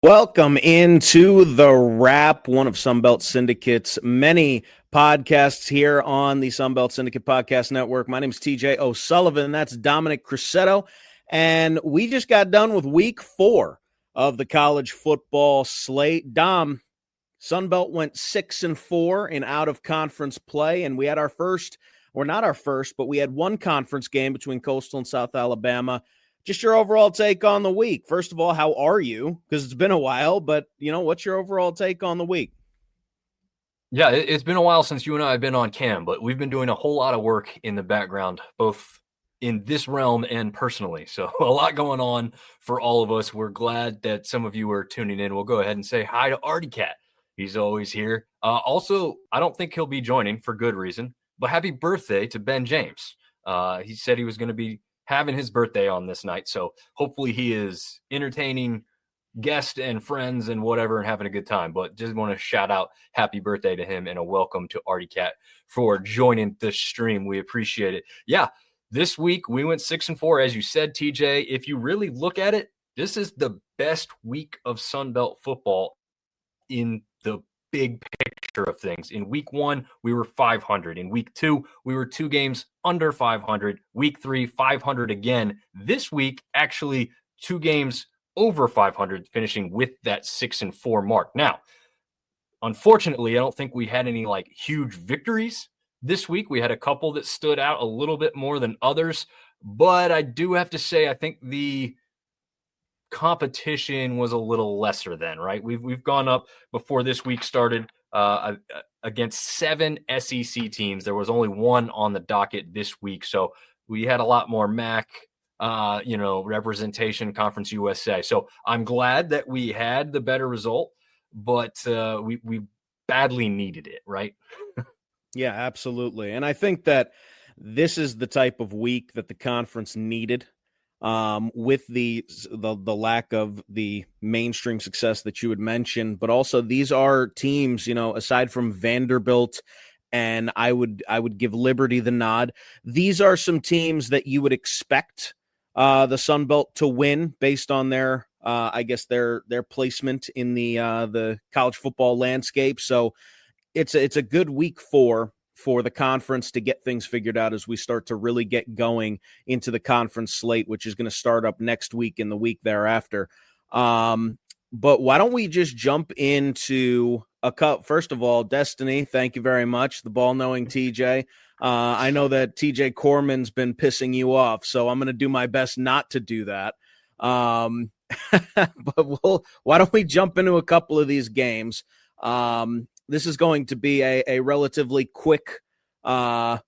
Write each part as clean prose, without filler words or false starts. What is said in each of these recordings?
Welcome into The Wrap, one of Sunbelt Syndicate's many podcasts here on the Sunbelt Syndicate Podcast Network. My name is TJ O'Sullivan. That's Dominick Crosetto. And we just got done with week 4 of the college football slate. Dom, Sunbelt went 6-4 in out-of-conference play, and we had our first, or not our first, but we had one conference game between Coastal and South Alabama. Just your overall take on the week. First of all, how are you? Because it's been a while, but, what's your overall take on the week? Yeah, it's been a while since you and I have been on cam, but we've been doing a whole lot of work in the background, both in this realm and personally. So a lot going on for all of us. We're glad that some of you are tuning in. We'll go ahead and say hi to Artie Cat. He's always here. Also, I don't think he'll be joining for good reason, but happy birthday to Ben James. He said he was going to be having his birthday on this night. So hopefully he is entertaining guests and friends and whatever and having a good time. But just want to shout out happy birthday to him and a welcome to Artie Cat for joining the stream. We appreciate it. Yeah, this week we went 6-4, as you said, TJ. If you really look at it, this is the best week of Sunbelt football in the big picture of things. In week 1, we were 500. In week 2, we were 2 games under 500. Week 3, 500 again. This week, actually 2 games over 500, finishing with that 6-4 mark. Now, unfortunately, I don't think we had any huge victories this week. We had a couple that stood out a little bit more than others, but I do have to say I think the competition was a little lesser than, right? We've gone up before this week started against 7 SEC teams. There was only 1 on the docket this week, so we had a lot more MAC representation, Conference USA. So I'm glad that we had the better result, but we badly needed it, right? Yeah, absolutely. And I think that this is the type of week that the conference needed. With the lack of the mainstream success that you had mentioned, but also these are teams, aside from Vanderbilt, and I would give Liberty the nod. These are some teams that you would expect the Sun Belt to win based on their placement in the college football landscape. So it's a good week for the conference to get things figured out as we start to really get going into the conference slate, which is going to start up next week and the week thereafter. But why don't we just jump into a cup? First of all, Destiny, thank you very much. The ball-knowing TJ. I know that TJ Corman's been pissing you off, so I'm going to do my best not to do that. But why don't we jump into a couple of these games? This is going to be a relatively quick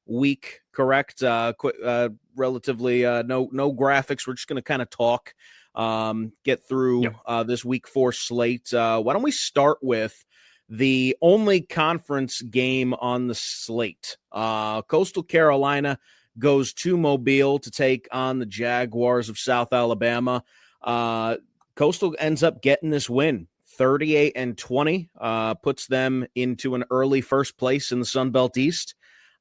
week, correct? Relatively no graphics. We're just going to kind of talk, get through this week 4 slate. Why don't we start with the only conference game on the slate? Coastal Carolina goes to Mobile to take on the Jaguars of South Alabama. Coastal ends up getting this win. 38-20 puts them into an early first place in the Sun Belt East.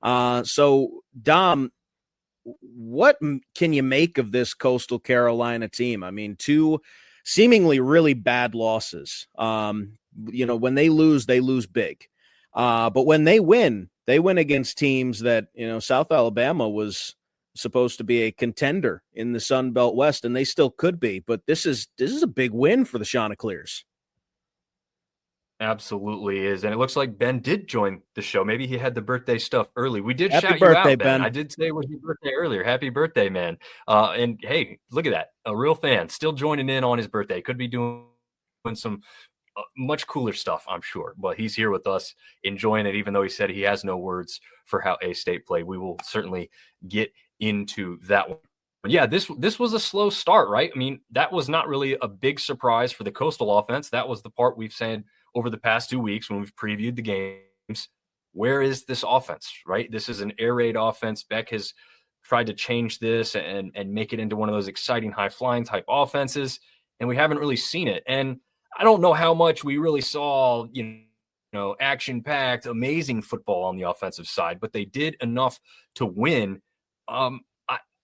So, Dom, what can you make of this Coastal Carolina team? I mean, 2 seemingly really bad losses. When they lose big. But when they win against teams that, South Alabama was supposed to be a contender in the Sun Belt West, and they still could be. But this is a big win for the Chanticleers. Absolutely is. And it looks like Ben did join the show. Maybe he had the birthday stuff early. We did Happy shout birthday, you out, Ben. Ben. I did say it was your birthday earlier. Happy birthday, man. And hey, look at that. A real fan still joining in on his birthday. Could be doing some much cooler stuff, I'm sure. But he's here with us enjoying it, even though he said he has no words for how A-State played. We will certainly get into that one. But yeah, this was a slow start, right? I mean, that was not really a big surprise for the Coastal offense. That was the part we've said over the past 2 weeks when we've previewed the games. Where is this offense, right? This is an air raid offense. Beck has tried to change this and make it into one of those exciting high-flying type offenses, and we haven't really seen it. And I don't know how much we really saw, action-packed, amazing football on the offensive side, but they did enough to win.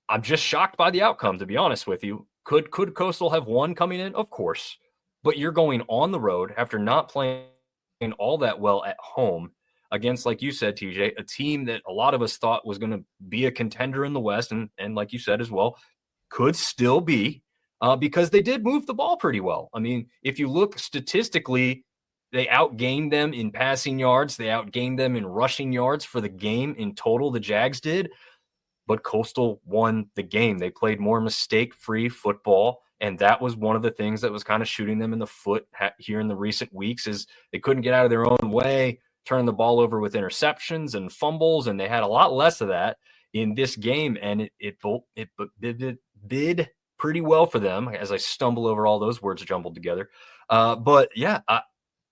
I'm just shocked by the outcome, to be honest with you. Could Coastal have won coming in? Of course. but you're going on the road after not playing all that well at home against, like you said, TJ, a team that a lot of us thought was going to be a contender in the West, and like you said as well, could still be, because they did move the ball pretty well. I mean, if you look statistically, they outgained them in passing yards. They outgained them in rushing yards for the game in total, the Jags did. But Coastal won the game. They played more mistake-free football, and that was one of the things that was kind of shooting them in the foot here in the recent weeks, is they couldn't get out of their own way, turning the ball over with interceptions and fumbles, and they had a lot less of that in this game, and it did pretty well for them, as I stumble over all those words jumbled together. But yeah,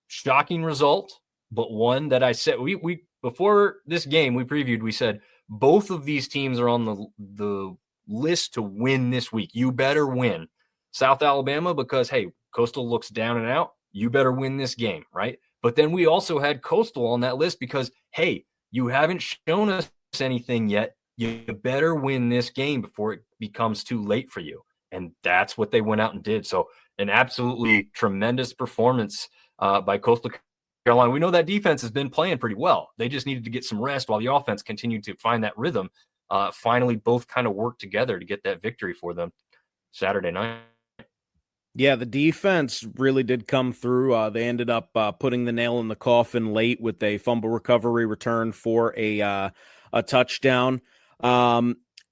shocking result, but one that I said we before this game we previewed. We said both of these teams are on the list to win this week. You better win. South Alabama, because hey, Coastal looks down and out. You better win this game, right? But then we also had Coastal on that list because hey, you haven't shown us anything yet. You better win this game before it becomes too late for you. And that's what they went out and did. So an absolutely tremendous performance by Coastal Carolina. We know that defense has been playing pretty well. They just needed to get some rest while the offense continued to find that rhythm. Finally, both kind of worked together to get that victory for them Saturday night. Yeah, the defense really did come through. They ended up putting the nail in the coffin late with a fumble recovery return for a touchdown.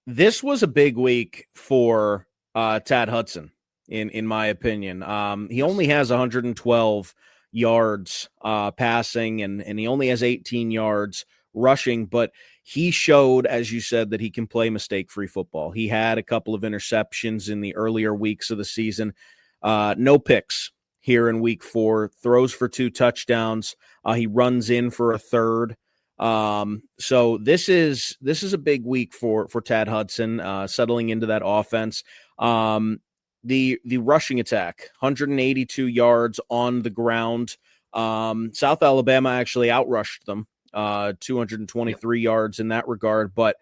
This was a big week for Tad Hudson, in my opinion. He only has 112 yards passing, and he only has 18 yards rushing, but he showed, as you said, that he can play mistake-free football. He had a couple of interceptions in the earlier weeks of the season. No picks here in week 4, throws for 2 touchdowns. He runs in for a third. So this is a big week for Tad Hudson, settling into that offense. The rushing attack, 182 yards on the ground. South Alabama actually outrushed them, 223 yards in that regard, but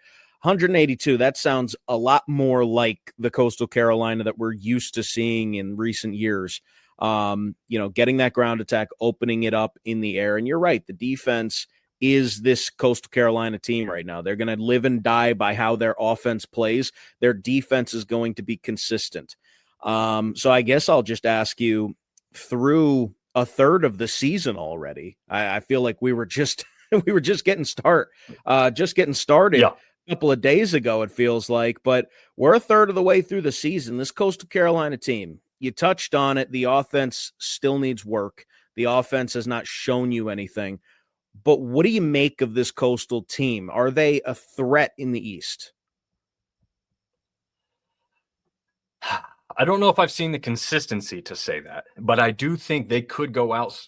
182, that sounds a lot more like the Coastal Carolina that we're used to seeing in recent years. Getting that ground attack, opening it up in the air. And you're right, the defense is this Coastal Carolina team right now. They're going to live and die by how their offense plays. Their defense is going to be consistent. So I guess I'll just ask you, through a third of the season already, I feel like we were just getting started. Yeah. A couple of days ago, it feels like, but we're a third of the way through the season. This Coastal Carolina team, you touched on it. The offense still needs work. The offense has not shown you anything. But what do you make of this Coastal team? Are they a threat in the East? I don't know if I've seen the consistency to say that, but I do think they could go out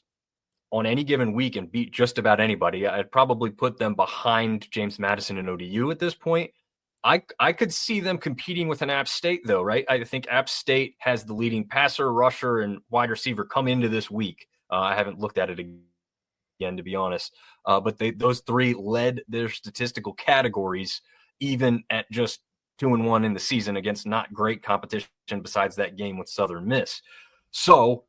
on any given week and beat just about anybody. I'd probably put them behind James Madison and ODU at this point. I could see them competing with an App State, though, right? I think App State has the leading passer, rusher, and wide receiver come into this week. I haven't looked at it again, to be honest. But those three led their statistical categories, even at just 2-1 in the season against not great competition besides that game with Southern Miss. So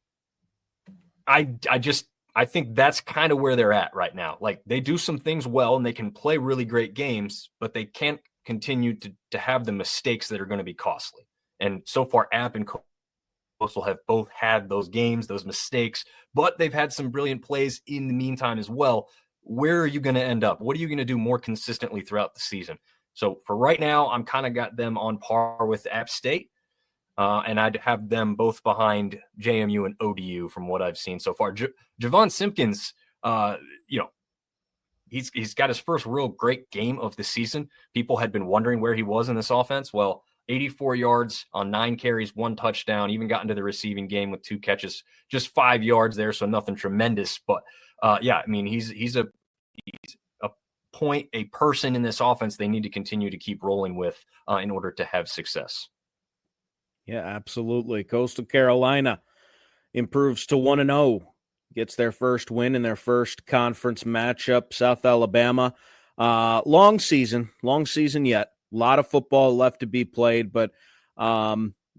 I think that's kind of where they're at right now. Like, they do some things well and they can play really great games, but they can't continue to have the mistakes that are going to be costly. And so far, App and Coastal have both had those games, those mistakes, but they've had some brilliant plays in the meantime as well. Where are you going to end up? What are you going to do more consistently throughout the season? So for right now, I'm kind of got them on par with App State. And I'd have them both behind JMU and ODU from what I've seen so far. Javon Simpkins, he's got his first real great game of the season. People had been wondering where he was in this offense. Well, 84 yards on 9 carries, 1 touchdown, even got into the receiving game with 2 catches, just 5 yards there, so nothing tremendous. But he's a point, a person in this offense they need to continue to keep rolling with in order to have success. Yeah, absolutely. Coastal Carolina improves to 1-0, gets their first win in their first conference matchup. South Alabama, long season yet. A lot of football left to be played, but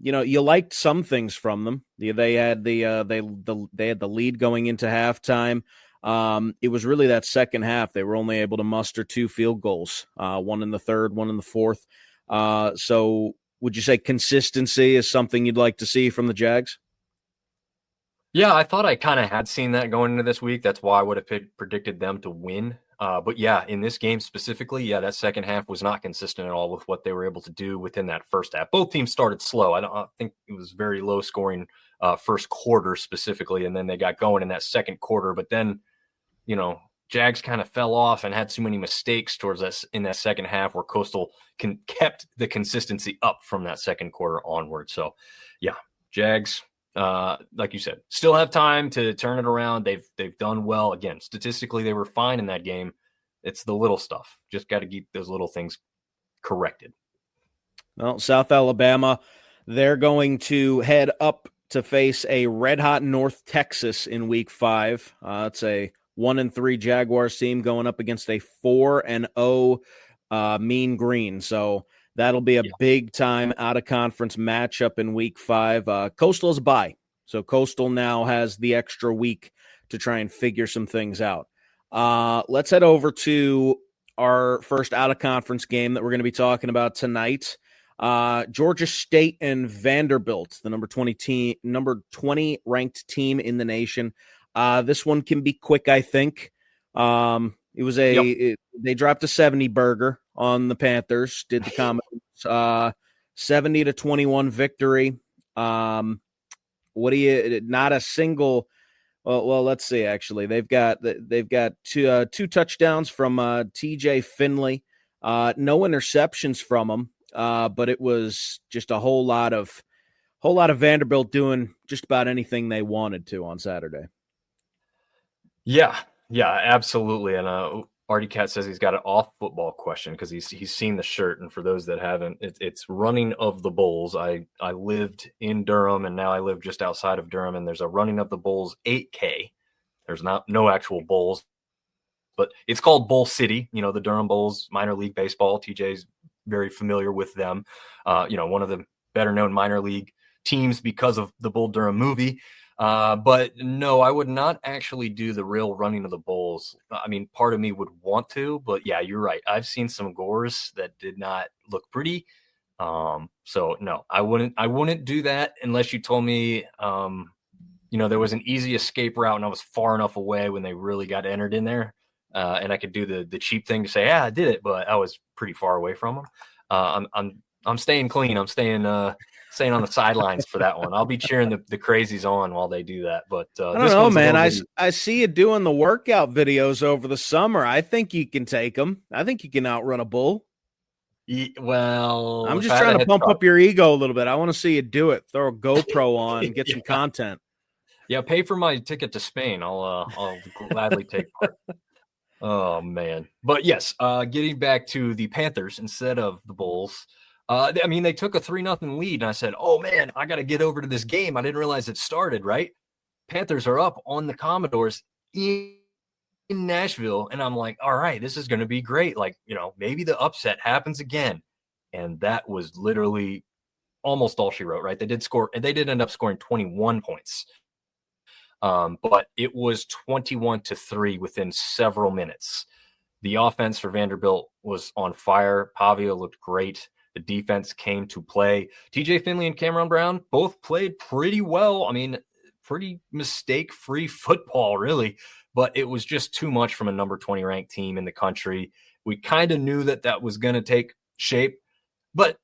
you liked some things from them. They had they had the lead going into halftime. It was really that second half they were only able to muster 2 field goals, one in the third, one in the fourth. So would you say consistency is something you'd like to see from the Jags? Yeah, I thought I kind of had seen that going into this week. That's why I would have predicted them to win. But yeah, in this game specifically, yeah, that second half was not consistent at all with what they were able to do within that first half. Both teams started slow. I think it was very low scoring first quarter specifically, and then they got going in that second quarter. But then, Jags kind of fell off and had too many mistakes towards us in that second half, where Coastal kept the consistency up from that second quarter onward. So, yeah, Jags. Like you said, still have time to turn it around. They've done well. Again, statistically, they were fine in that game. It's the little stuff. Just got to keep those little things corrected. Well, South Alabama, they're going to head up to face a red-hot North Texas in Week 5. It's a 1-3 Jaguars team going up against a 4-0 Mean Green. So that'll be a big-time out-of-conference matchup in Week 5. Coastal's a bye, so Coastal now has the extra week to try and figure some things out. Let's head over to our first out-of-conference game that we're going to be talking about tonight. Georgia State and Vanderbilt, the number 20 ranked team in the nation. This one can be quick, I think. It was they dropped a 70 burger on the Panthers, did the Commodores, 70-21 victory. Not a single. Well, let's see. Actually, they've got two touchdowns from TJ Finley, no interceptions from him, but it was just a whole lot of Vanderbilt doing just about anything they wanted to on Saturday. Yeah, absolutely. And Artie Cat says he's got an off football question because he's seen the shirt. And for those that haven't, it's running of the Bulls. I lived in Durham, and now I live just outside of Durham, and there's a running of the Bulls 8K. There's no actual Bulls, but it's called Bull City. The Durham Bulls, minor league baseball. TJ's very familiar with them. One of the better known minor league teams because of the Bull Durham movie. But no, I would not actually do the real running of the Bulls. I mean, part of me would want to, but yeah, you're right. I've seen some gores that did not look pretty. So no, I wouldn't do that unless you told me, there was an easy escape route and I was far enough away when they really got entered in there. And I could do the cheap thing to say, yeah, I did it, but I was pretty far away from them. I'm staying clean. I'm staying on the sidelines for that one. I'll be cheering the crazies on while they do that. But I don't know, man. I see you doing the workout videos over the summer. I think you can take them. I think you can outrun a bull. Well, I'm just trying to pump up your ego a little bit. I want to see you do it. Throw a GoPro on and get some content. Yeah, pay for my ticket to Spain. I'll gladly take part. Oh man. But yes, getting back to the Panthers instead of the Bulls. They took a 3-0 lead, and I said, oh, man, I got to get over to this game. I didn't realize it started, right? Panthers are up on the Commodores in Nashville, and I'm like, all right, this is going to be great. Like, maybe the upset happens again. And that was literally almost all she wrote, right? They did end up scoring 21 points. But it was 21-3 within several minutes. The offense for Vanderbilt was on fire. Pavia looked great. The defense came to play. TJ Finley and Cameron Brown both played pretty well. I mean, pretty mistake-free football, really. But it was just too much from a number 20 ranked team in the country. We kind of knew that was going to take shape. But,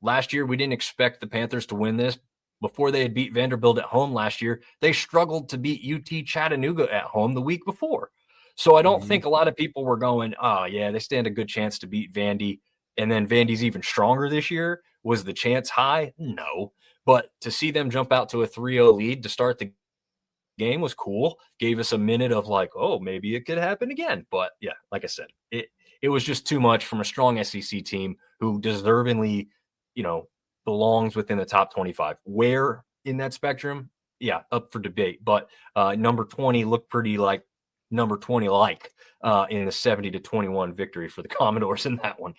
last year we didn't expect the Panthers to win this. Before they had beat Vanderbilt at home last year, they struggled to beat UT Chattanooga at home the week before. So I don't think a lot of people were going, oh, yeah, they stand a good chance to beat Vandy. And then Vandy's even stronger this year. Was the chance high? No. But to see them jump out to a 3-0 lead to start the game was cool. Gave us a minute of like, oh, maybe it could happen again. But yeah, like I said, it was just too much from a strong SEC team who deservingly, belongs within the top 25. Where in that spectrum? Yeah, up for debate. But number 20 looked pretty like number 20 in the 70-21 victory for the Commodores in that one.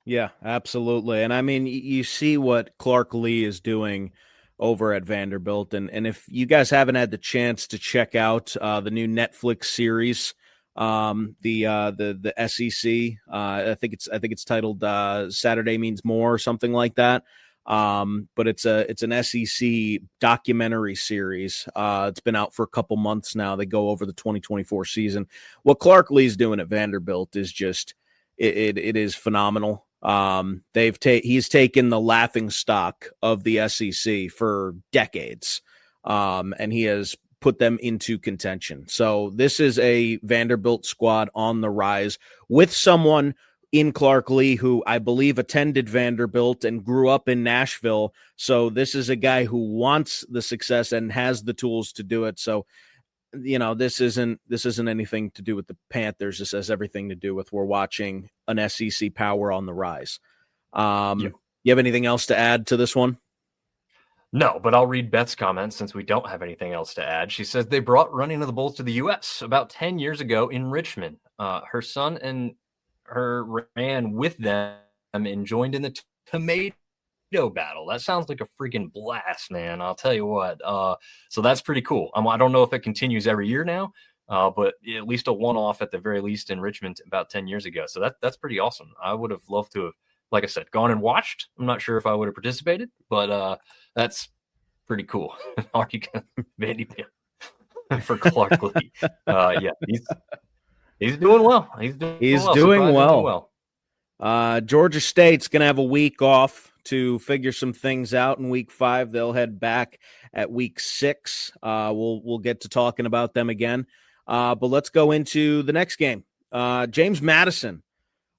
Yeah, absolutely. And I mean, you see what Clark Lee is doing over at Vanderbilt, and if you guys haven't had the chance to check out the new Netflix series, the SEC, I think it's titled Saturday Means More or something like that. But it's an SEC documentary series. It's been out for a couple months now. They go over the 2024 season. What Clark Lee's doing at Vanderbilt is just it is phenomenal. He's taken the laughing stock of the SEC for decades, and he has put them into contention. So this is a Vanderbilt squad on the rise with someone in Clark Lee who I believe attended Vanderbilt and grew up in Nashville. So this is a guy who wants the success and has the tools to do it. So this isn't anything to do with the Panthers. This has everything to do with we're watching an SEC power on the rise. Yeah. You have anything else to add to this one? No, but I'll read Beth's comments since we don't have anything else to add. She says they brought running of the bulls to the U.S. about 10 years ago in Richmond. Her son and her ran with them and joined in the tomato battle. That sounds like a freaking blast, man. I'll tell you what. So that's pretty cool. I don't know if it continues every year now, but at least a one-off at the very least in Richmond about 10 years ago. So that's pretty awesome. I would have loved to have, like I said, gone and watched. I'm not sure if I would have participated, but that's pretty cool. Are you Vandy for Clark Lee? Yeah, he's doing well. He's Doing well. Georgia State's going to have a week off to figure some things out in week 5. They'll head back at week 6. We'll get to talking about them again. But let's go into the next game. James Madison.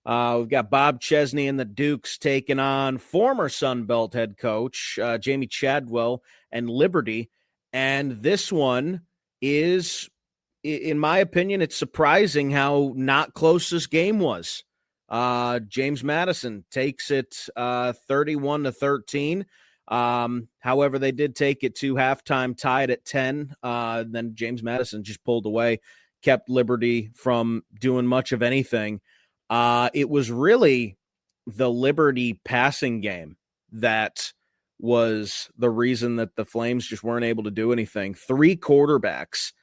We've got Bob Chesney and the Dukes taking on former Sunbelt head coach Jamie Chadwell and Liberty. And this one is, in my opinion, it's surprising how not close this game was. James Madison takes it 31-13. However, they did take it to halftime, tied at 10. Then James Madison just pulled away, kept Liberty from doing much of anything. It was really the Liberty passing game that was the reason that the Flames just weren't able to do anything. 3 quarterbacks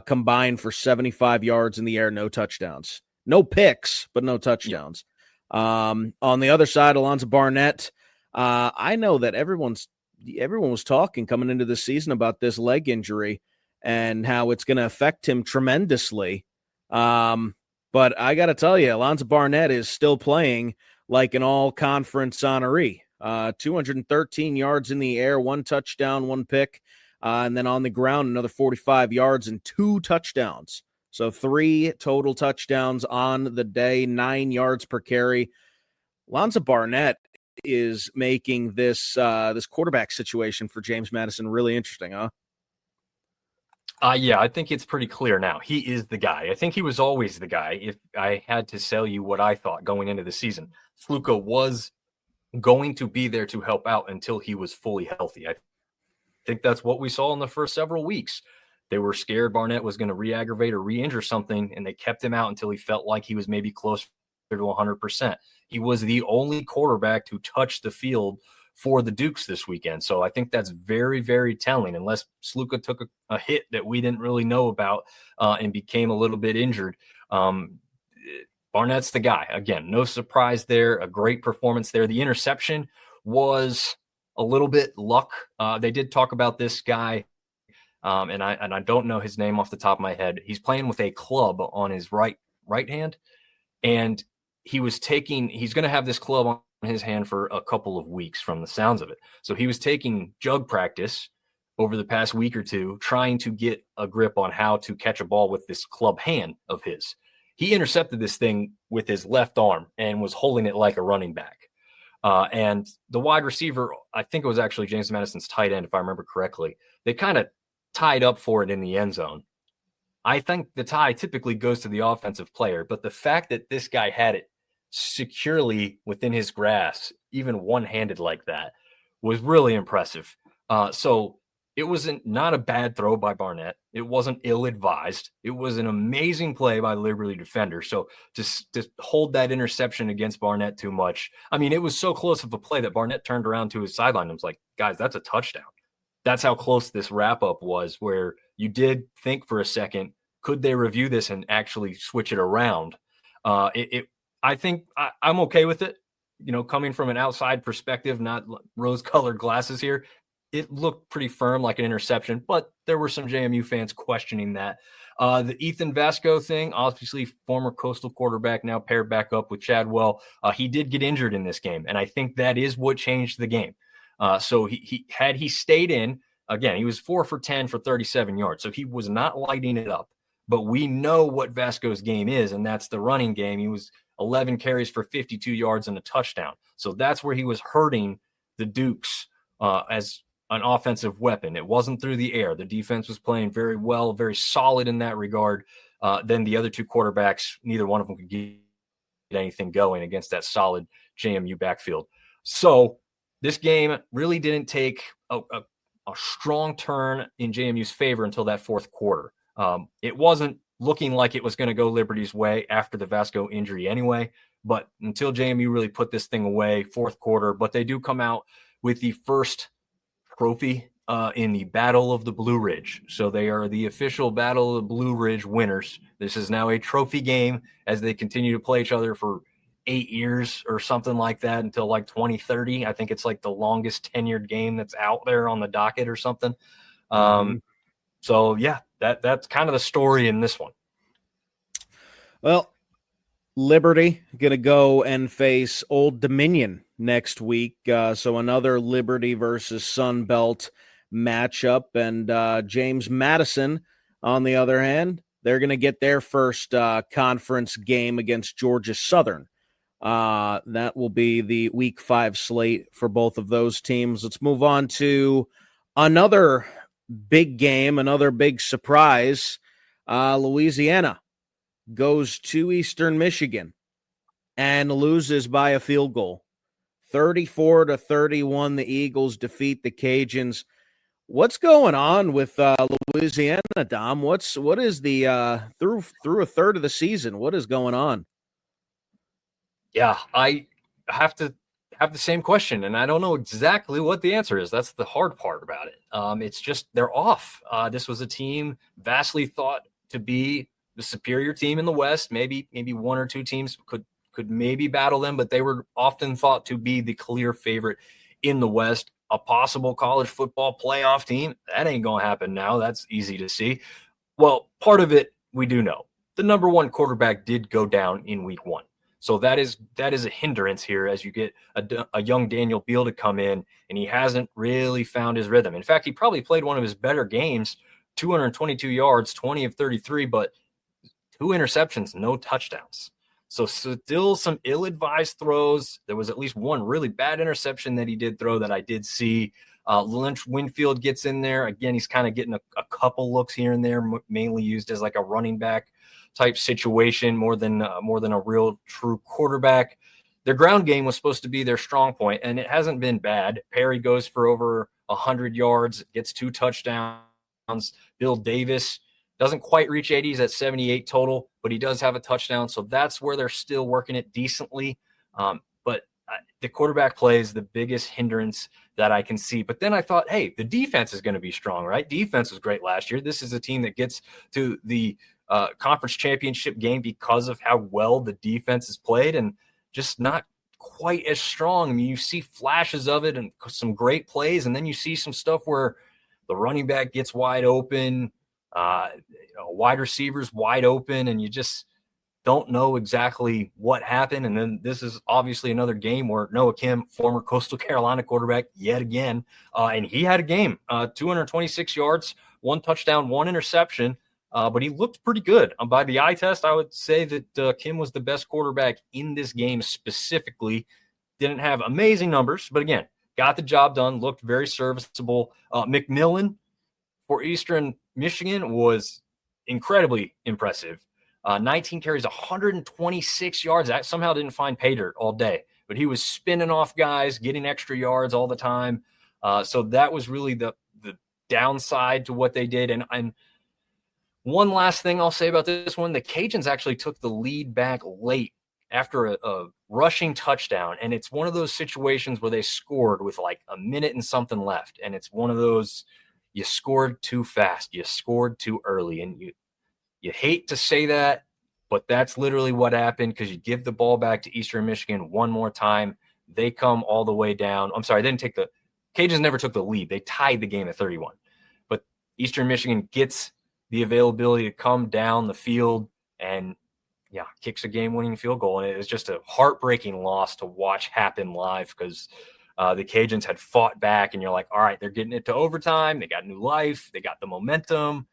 combined for 75 yards in the air, no touchdowns. No picks, but no touchdowns. On the other side, Alonzo Barnett, I know that everyone was talking coming into the season about this leg injury and how it's going to affect him tremendously. But I got to tell you, Alonzo Barnett is still playing like an all-conference honoree. 213 yards in the air, 1 touchdown, 1 pick, and then on the ground, another 45 yards and 2 touchdowns. So 3 total touchdowns on the day, 9 yards per carry. Alonzo Barnett is making this quarterback situation for James Madison really interesting, huh? Yeah, I think it's pretty clear now. He is the guy. I think he was always the guy. If I had to sell you what I thought going into the season, Fluka was going to be there to help out until he was fully healthy. I think that's what we saw in the first several weeks. They were scared Barnett was going to re-aggravate or re-injure something, and they kept him out until he felt like he was maybe closer to 100%. He was the only quarterback to touch the field for the Dukes this weekend. So I think that's very, very telling, unless Sluka took a hit that we didn't really know about and became a little bit injured. Barnett's the guy. Again, no surprise there. A great performance there. The interception was a little bit luck. They did talk about this guy, and I don't know his name off the top of my head. He's playing with a club on his right hand, and he's going to have this club on his hand for a couple of weeks from the sounds of it. So he was taking jug practice over the past week or two, trying to get a grip on how to catch a ball with this club hand of his. He intercepted this thing with his left arm and was holding it like a running back. And the wide receiver, I think it was actually James Madison's tight end, if I remember correctly, they kind of tied up for it in the end zone. I think the tie typically goes to the offensive player, but the fact that this guy had it securely within his grasp, even one-handed like that, was really impressive. So It wasn't not a bad throw by Barnett. It wasn't ill-advised. It was an amazing play by the Liberty defender. So to hold that interception against Barnett too much, I mean, it was so close of a play that Barnett turned around to his sideline and was like, guys, that's a touchdown. That's how close this wrap-up was, where you did think for a second, could they review this and actually switch it around? I think I'm okay with it. You know, coming from an outside perspective, not rose-colored glasses here, it looked pretty firm, like an interception, but there were some JMU fans questioning that. The Ethan Vasco thing, obviously former Coastal quarterback, now paired back up with Chadwell. He did get injured in this game, and I think that is what changed the game. So he stayed in, again, he was 4 for 10 for 37 yards, so he was not lighting it up. But we know what Vasco's game is, and that's the running game. He was 11 carries for 52 yards and a touchdown. So that's where he was hurting the Dukes as an offensive weapon. It wasn't through the air. The defense was playing very well, very solid in that regard. Then the other two quarterbacks, neither one of them could get anything going against that solid JMU backfield. So this game really didn't take a strong turn in JMU's favor until that fourth quarter. It wasn't looking like it was going to go Liberty's way after the Vasco injury anyway, but until JMU really put this thing away, fourth quarter, but they do come out with the first trophy in the Battle of the Blue Ridge. So they are the official Battle of the Blue Ridge winners. This is now a trophy game as they continue to play each other for 8 years or something like that until like 2030. I think it's like the longest tenured game that's out there on the docket or something. So yeah, that's kind of the story in this one. Well, Liberty going to go and face Old Dominion next week. So another Liberty versus Sunbelt matchup. And James Madison, on the other hand, they're going to get their first conference game against Georgia Southern. That will be the Week 5 slate for both of those teams. Let's move on to another big game, another big surprise. Louisiana goes to Eastern Michigan and loses by a field goal. 34-31, the Eagles defeat the Cajuns. What's going on with Louisiana, Dom? What is the through a third of the season? What is going on? Yeah, I have to have the same question, and I don't know exactly what the answer is. That's the hard part about it. It's just they're off. This was a team vastly thought to be the superior team in the West. Maybe one or two teams could maybe battle them, but they were often thought to be the clear favorite in the West. A possible college football playoff team. That ain't going to happen now. That's easy to see. Well, part of it we do know. The number one quarterback did go down in week 1. So that is a hindrance here as you get a young Daniel Beal to come in, and he hasn't really found his rhythm. In fact, he probably played one of his better games, 222 yards, 20 of 33, but 2 interceptions, no touchdowns. So still some ill-advised throws. There was at least one really bad interception that he did throw that I did see. Lynch Winfield gets in there. Again, he's kind of getting a couple looks here and there, mainly used as like a running back type situation more than a real true quarterback. Their ground game was supposed to be their strong point, and it hasn't been bad. Perry goes for over 100 yards, gets 2 touchdowns. Bill Davis doesn't quite reach 80s at 78 total, but he does have a touchdown. So that's where they're still working it decently. But the quarterback play is the biggest hindrance that I can see. But then I thought, hey, the defense is going to be strong, right? Defense was great last year. This is a team that gets to the conference championship game because of how well the defense is played, and just not quite as strong. I mean, you see flashes of it and some great plays, and then you see some stuff where the running back gets wide open, wide receivers wide open, and you just don't know exactly what happened. And then this is obviously another game where Noah Kim, former Coastal Carolina quarterback, yet again, and he had a game, 226 yards, 1 touchdown, 1 interception, but he looked pretty good. By the eye test, I would say that Kim was the best quarterback in this game specifically. Didn't have amazing numbers, but again, got the job done, looked very serviceable. McMillan for Eastern Michigan was incredibly impressive. 19 carries, 126 yards. That somehow didn't find pay dirt all day, but he was spinning off guys, getting extra yards all the time. So that was really the downside to what they did. And one last thing I'll say about this one, the Cajuns actually took the lead back late after a rushing touchdown. And it's one of those situations where they scored with like a minute and something left. And it's one of those, you scored too fast, you scored too early. And you hate to say that, but that's literally what happened, because you give the ball back to Eastern Michigan one more time. They come all the way down. I'm sorry, they didn't take the – Cajuns never took the lead. They tied the game at 31. But Eastern Michigan gets the availability to come down the field and, yeah, kicks a game-winning field goal. And it was just a heartbreaking loss to watch happen live, because the Cajuns had fought back, and you're like, all right, they're getting it to overtime. They got new life. They got the momentum.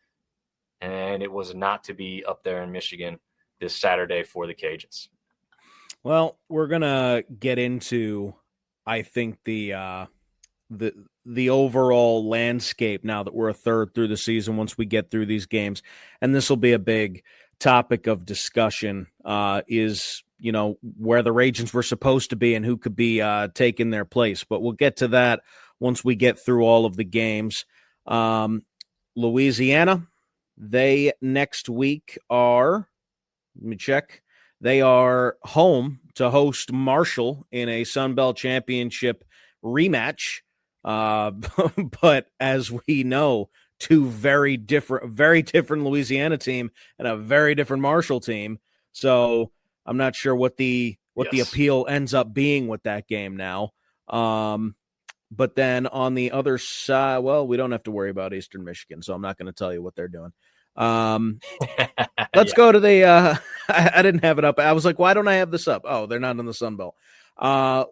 And it was not to be up there in Michigan this Saturday for the Cajuns. Well, we're gonna get into, I think, the overall landscape now that we're a third through the season. Once we get through these games, and this will be a big topic of discussion, is where the Ragins were supposed to be and who could be taking their place. But we'll get to that once we get through all of the games. Louisiana, they next week are. Let me check. They are home to host Marshall in a sunbelt championship rematch. But as we know, two very different Louisiana team and a very different Marshall team. So I'm not sure what the appeal ends up being with that game now. But then on the other side, well, we don't have to worry about Eastern Michigan, so I'm not going to tell you what they're doing. Let's go to the I didn't have it up. I was like, why don't I have this up? Oh, they're not in the Sun Belt.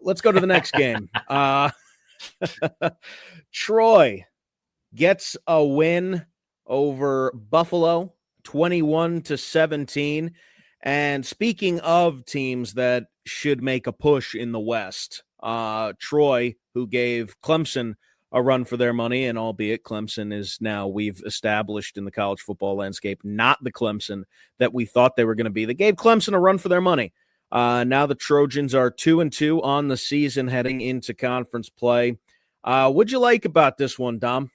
Let's go to the next game. Troy gets a win over Buffalo, 21-17. And speaking of teams that should make a push in the West, Troy, who gave Clemson a run for their money, and albeit Clemson is now, we've established in the college football landscape, not the Clemson that we thought they were going to be. They gave Clemson a run for their money. Now the Trojans are 2-2 on the season heading into conference play. What'd you like about this one, Dom?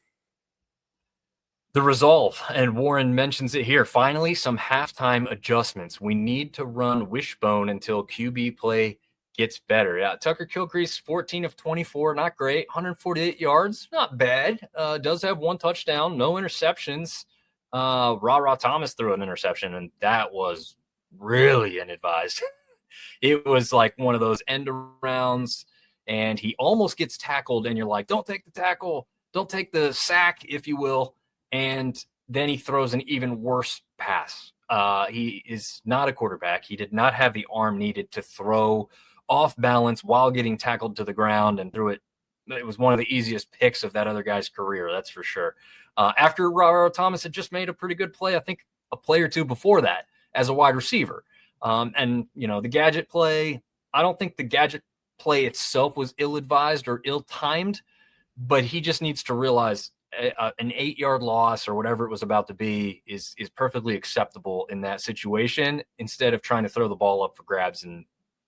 The resolve, and Warren mentions it here. Finally, some halftime adjustments. We need to run wishbone until QB play gets better. Yeah, Tucker Kilcrease, 14 of 24, not great. 148 yards, not bad. Does have one touchdown, no interceptions. Ra Thomas threw an interception, and that was really inadvised. It was like one of those end arounds, and he almost gets tackled, and you're like, don't take the tackle, don't take the sack, if you will. And then he throws an even worse pass. He is not a quarterback. He did not have the arm needed to throw off balance while getting tackled to the ground and threw it. It was one of the easiest picks of that other guy's career, that's for sure. After Ra Thomas had just made a pretty good play, I think a play or two before that as a wide receiver. And, the gadget play, I don't think the gadget play itself was ill-advised or ill-timed, but he just needs to realize an 8-yard loss or whatever it was about to be is perfectly acceptable in that situation, instead of trying to throw the ball up for grabs, and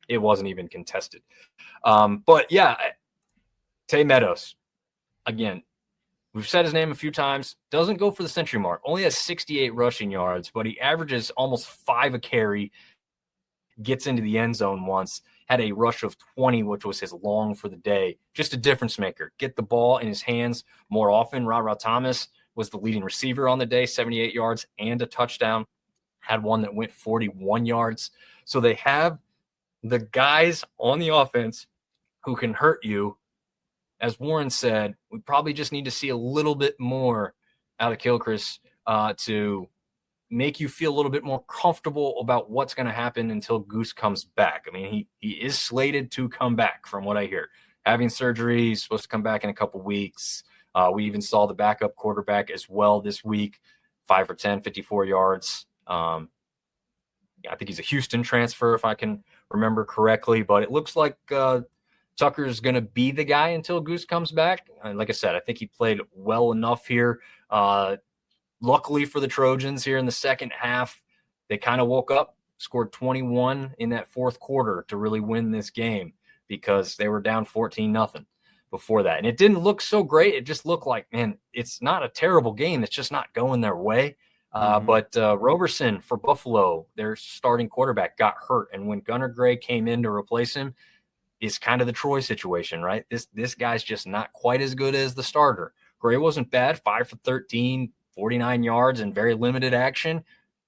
it wasn't even contested. But yeah, Tay Meadows, again, we've said his name a few times, doesn't go for the century mark, only has 68 rushing yards, but he averages almost 5 a carry, gets into the end zone once, had a rush of 20, which was his long for the day. Just a difference maker. Get the ball in his hands more often. Ra Thomas was the leading receiver on the day, 78 yards and a touchdown. Had one that went 41 yards. So they have the guys on the offense who can hurt you. As Warren said, we probably just need to see a little bit more out of Kilcrease to make you feel a little bit more comfortable about what's going to happen until Goose comes back. I mean, he is slated to come back from what I hear. Having surgery, he's supposed to come back in a couple weeks. We even saw the backup quarterback as well this week, 5 for 10, 54 yards. I think he's a Houston transfer, if I can remember correctly, but it looks like Tucker's going to be the guy until Goose comes back. And like I said, I think he played well enough here. Luckily for the Trojans here in the second half, they kind of woke up, scored 21 in that fourth quarter to really win this game, because they were down 14-0 before that. And it didn't look so great. It just looked like, man, it's not a terrible game. It's just not going their way. But Roberson for Buffalo, their starting quarterback, got hurt. And when Gunnar Gray came in to replace him, it's kind of the Troy situation, right? This guy's just not quite as good as the starter. Gray wasn't bad, 5 for 13, 49 yards, and very limited action.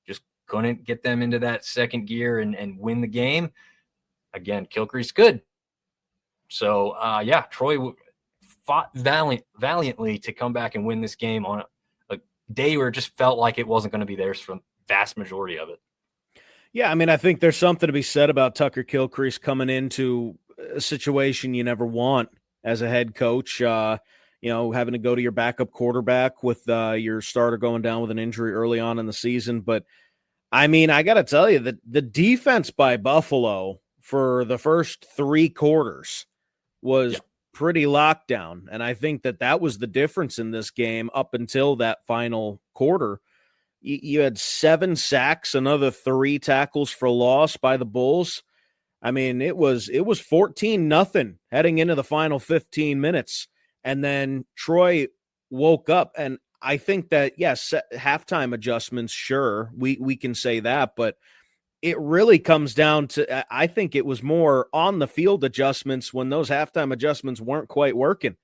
Just couldn't get them into that second gear and win the game. Again, Kilcrease good. So, Troy fought valiantly to come back and win this game on a day where it just felt like it wasn't going to be theirs for the vast majority of it. Yeah, I mean, I think there's something to be said about Tucker Kilcrease coming into a situation you never want as a head coach. Having to go to your backup quarterback with your starter going down with an injury early on in the season. But, I mean, I got to tell you that the defense by Buffalo for the first 3 quarters was pretty locked down. And I think that was the difference in this game up until that final quarter. You had 7 sacks, another 3 tackles for loss by the Bulls. I mean, it was 14-0 heading into the final 15 minutes. And then Troy woke up. And I think that, yes, halftime adjustments, sure, we can say that. But it really comes down to, I think it was more on the field adjustments when those halftime adjustments weren't quite working.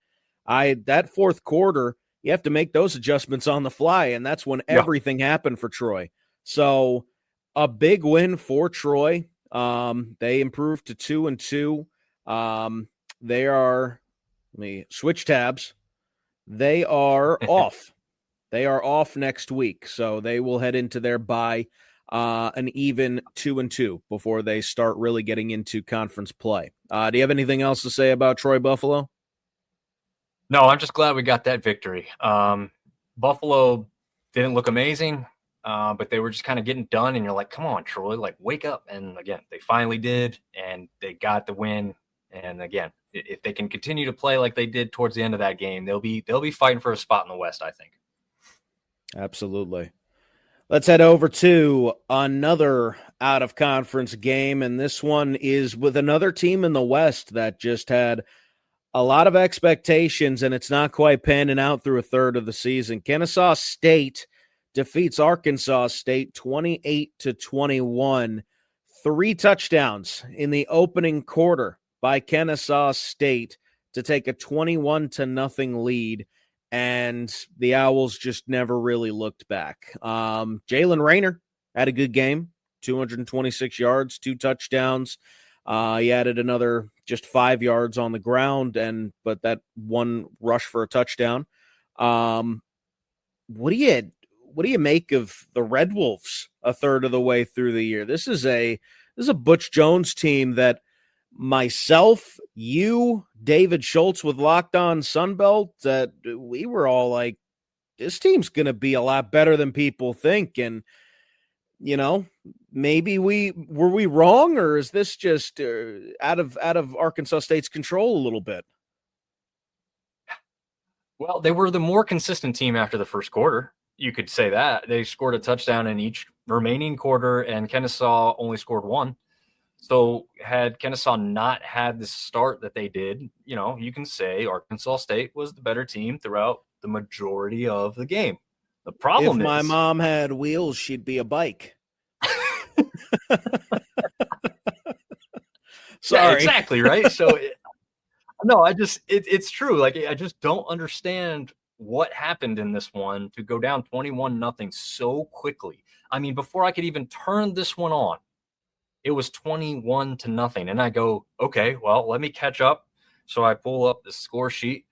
That fourth quarter, you have to make those adjustments on the fly, and that's when everything happened for Troy. So a big win for Troy. They improved to 2-2. They are, let me switch tabs. They are off. They are off next week, so they will head into their bye an even 2-2 before they start really getting into conference play. Do you have anything else to say about Troy Buffalo? No, I'm just glad we got that victory. Buffalo didn't look amazing, but they were just kind of getting done. And you're like, come on, Troy, like wake up. And again, they finally did, and they got the win. And again, if they can continue to play like they did towards the end of that game, they'll be fighting for a spot in the West, I think. Absolutely. Let's head over to another out-of-conference game, and this one is with another team in the West that just had a lot of expectations, and it's not quite panning out through a third of the season. Kennesaw State defeats Arkansas State 28-21. 3 touchdowns in the opening quarter by Kennesaw State to take a 21-0 lead. And the Owls just never really looked back. Jalen Rayner had a good game, 226 yards, 2 touchdowns. He added another just 5 yards on the ground, but that 1 rush for a touchdown. What do you make of the Red Wolves a third of the way through the year? This is a Butch Jones team that myself, you, David Schultz with Locked On Sunbelt, that we were all like, this team's going to be a lot better than people think. And, maybe were we wrong, or is this just out of Arkansas State's control a little bit? Well, they were the more consistent team after the first quarter. You could say that. They scored a touchdown in each remaining quarter, and Kennesaw only scored 1. So had Kennesaw not had the start that they did, you can say Arkansas State was the better team throughout the majority of the game. The problem is, if my mom had wheels, she'd be a bike. Sorry. Yeah, exactly, right? So, it's true. Like, I just don't understand what happened in this one to go down 21-0 so quickly. I mean, before I could even turn this one on, it was 21-0. And I go, okay, well, let me catch up. So I pull up the score sheet.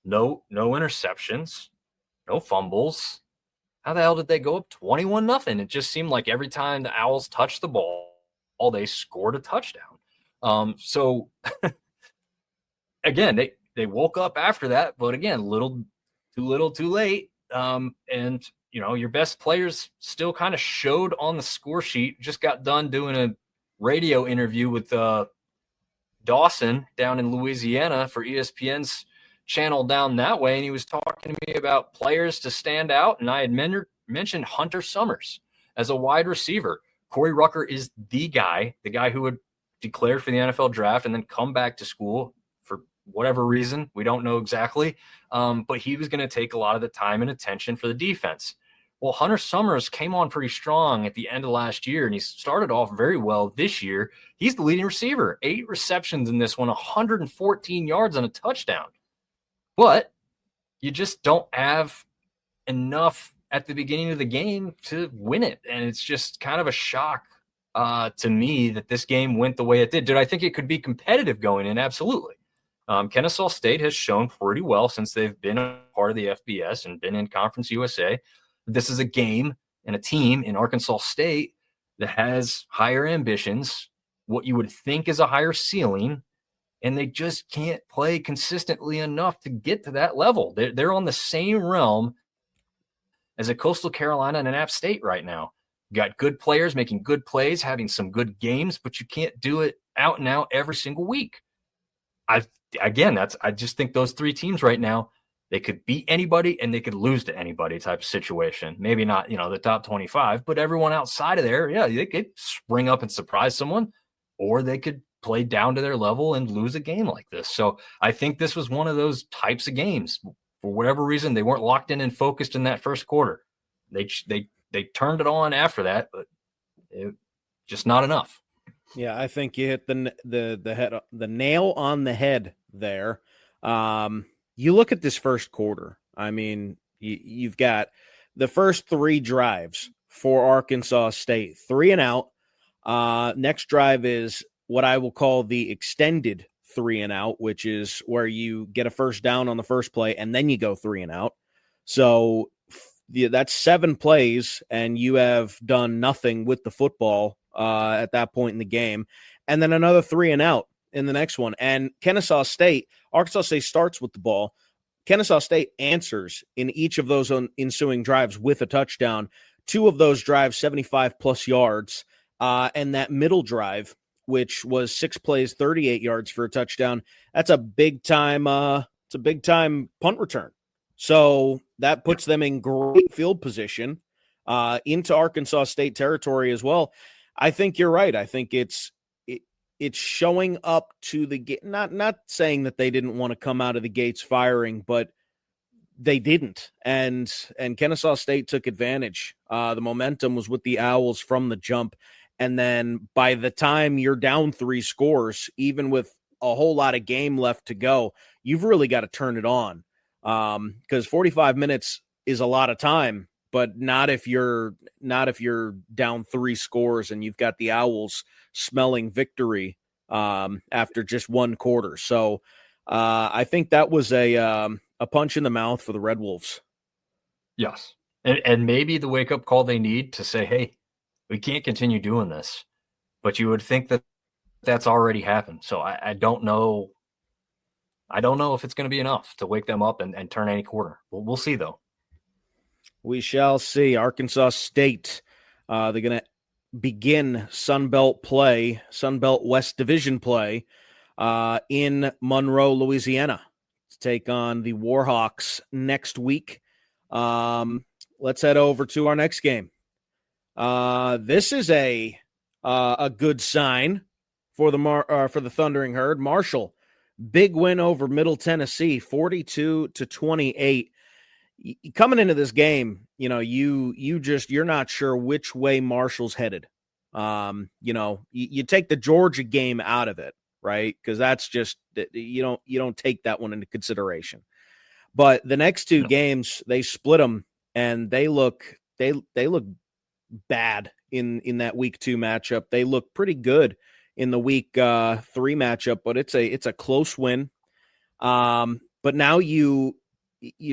No interceptions, no fumbles. How the hell did they go up 21-0? It just seemed like every time the Owls touched the ball, they scored a touchdown. So again, they woke up after that, but again, little, too late. And your best players still kind of showed on the score sheet. Just got done doing a radio interview with Dawson down in Louisiana for ESPN's channel down that way, and he was talking to me about players to stand out, and I had mentioned Hunter Summers as a wide receiver. Corey Rucker is the guy who would declare for the NFL draft and then come back to school for whatever reason. We don't know exactly. But he was going to take a lot of the time and attention for the defense. Well, Hunter Summers came on pretty strong at the end of last year, and he started off very well this year. He's the leading receiver, 8 receptions in this one, 114 yards and a touchdown. But you just don't have enough at the beginning of the game to win it. And it's just kind of a shock to me that this game went the way it did. Did I think it could be competitive going in? Absolutely. Kennesaw State has shown pretty well since they've been a part of the FBS and been in Conference USA. This is a game and a team in Arkansas State that has higher ambitions, what you would think is a higher ceiling, and they just can't play consistently enough to get to that level. They're on the same realm as a Coastal Carolina and an App State right now. You got good players making good plays, having some good games, but you can't do it out and out every single week. I just think those 3 teams right now, they could beat anybody and they could lose to anybody type of situation. Maybe not, the top 25, but everyone outside of there, yeah, they could spring up and surprise someone, or they could play down to their level and lose a game like this. So I think this was one of those types of games. For whatever reason, they weren't locked in and focused in that first quarter. They turned it on after that, but just not enough. Yeah, I think you hit the nail on the head there. You look at this first quarter. I mean, you've got the first 3 drives for Arkansas State, 3 and out. Next drive is what I will call the extended 3 and out, which is where you get a first down on the first play and then you go 3 and out. So that's 7 plays and you have done nothing with the football at that point in the game. And then another 3 and out in the next one. And Arkansas State starts with the ball. Kennesaw State answers in each of those ensuing drives with a touchdown. 2 of those drives, 75-plus yards. And that middle drive, which was 6 plays, 38 yards for a touchdown, that's a big-time punt return. So that puts them in great field position into Arkansas State territory as well. I think you're right. I think it's showing up to the gate. Not saying that they didn't want to come out of the gates firing, but they didn't. And Kennesaw State took advantage. The momentum was with the Owls from the jump. And then by the time you're down 3 scores, even with a whole lot of game left to go, you've really got to turn it on. Because 45 minutes is a lot of time, but not if you're down 3 scores and you've got the Owls smelling victory after just 1 quarter. So I think that was a punch in the mouth for the Red Wolves. Yes. And maybe the wake-up call they need to say, hey, we can't continue doing this. But you would think that that's already happened. So I don't know. I don't know if it's going to be enough to wake them up and turn any quarter. We'll see, though. We shall see. Arkansas State, they're going to begin Sunbelt West Division play in Monroe, Louisiana, to take on the Warhawks next week. Let's head over to our next game. This is a good sign for the Thundering Herd. Marshall, big win over Middle Tennessee, 42-28. Coming into this game, you're not sure which way Marshall's headed. You take the Georgia game out of it, right? Because that's just you don't take that one into consideration. But the next 2 games, they split them, and they look bad in that week 2 matchup. They look pretty good in the week 3 matchup, but it's a close win. But now you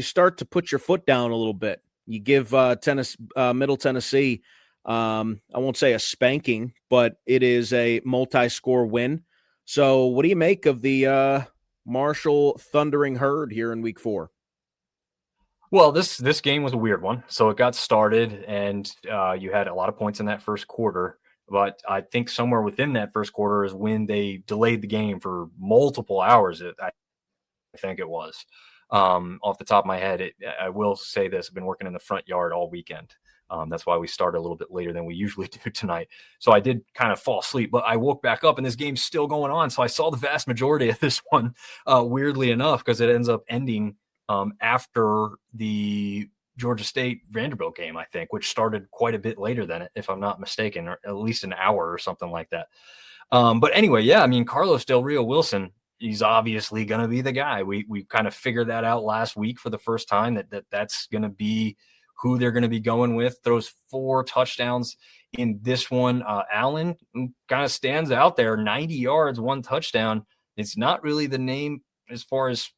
start to put your foot down a little bit. You give Middle Tennessee, I won't say a spanking, but it is a multi-score win. So what do you make of the Marshall Thundering Herd here in week 4? Well, this game was a weird one. So it got started, and you had a lot of points in that first quarter. But I think somewhere within that first quarter is when they delayed the game for multiple hours. I think it was. Off the top of my head, I will say this: I've been working in the front yard all weekend. That's why we started a little bit later than we usually do tonight. So I did kind of fall asleep, but I woke back up and this game's still going on. So I saw the vast majority of this one, weirdly enough, because it ends up ending after the Georgia State Vanderbilt game, I think, which started quite a bit later than it, if I'm not mistaken, or at least an hour or something like that. But anyway, yeah, I mean, Carlos Del Rio Wilson, he's obviously going to be the guy. We kind of figured that out last week for the first time that's going to be who they're going to be going with. Throws 4 touchdowns in this one. Allen kind of stands out there, 90 yards, 1 touchdown. It's not really the name as far as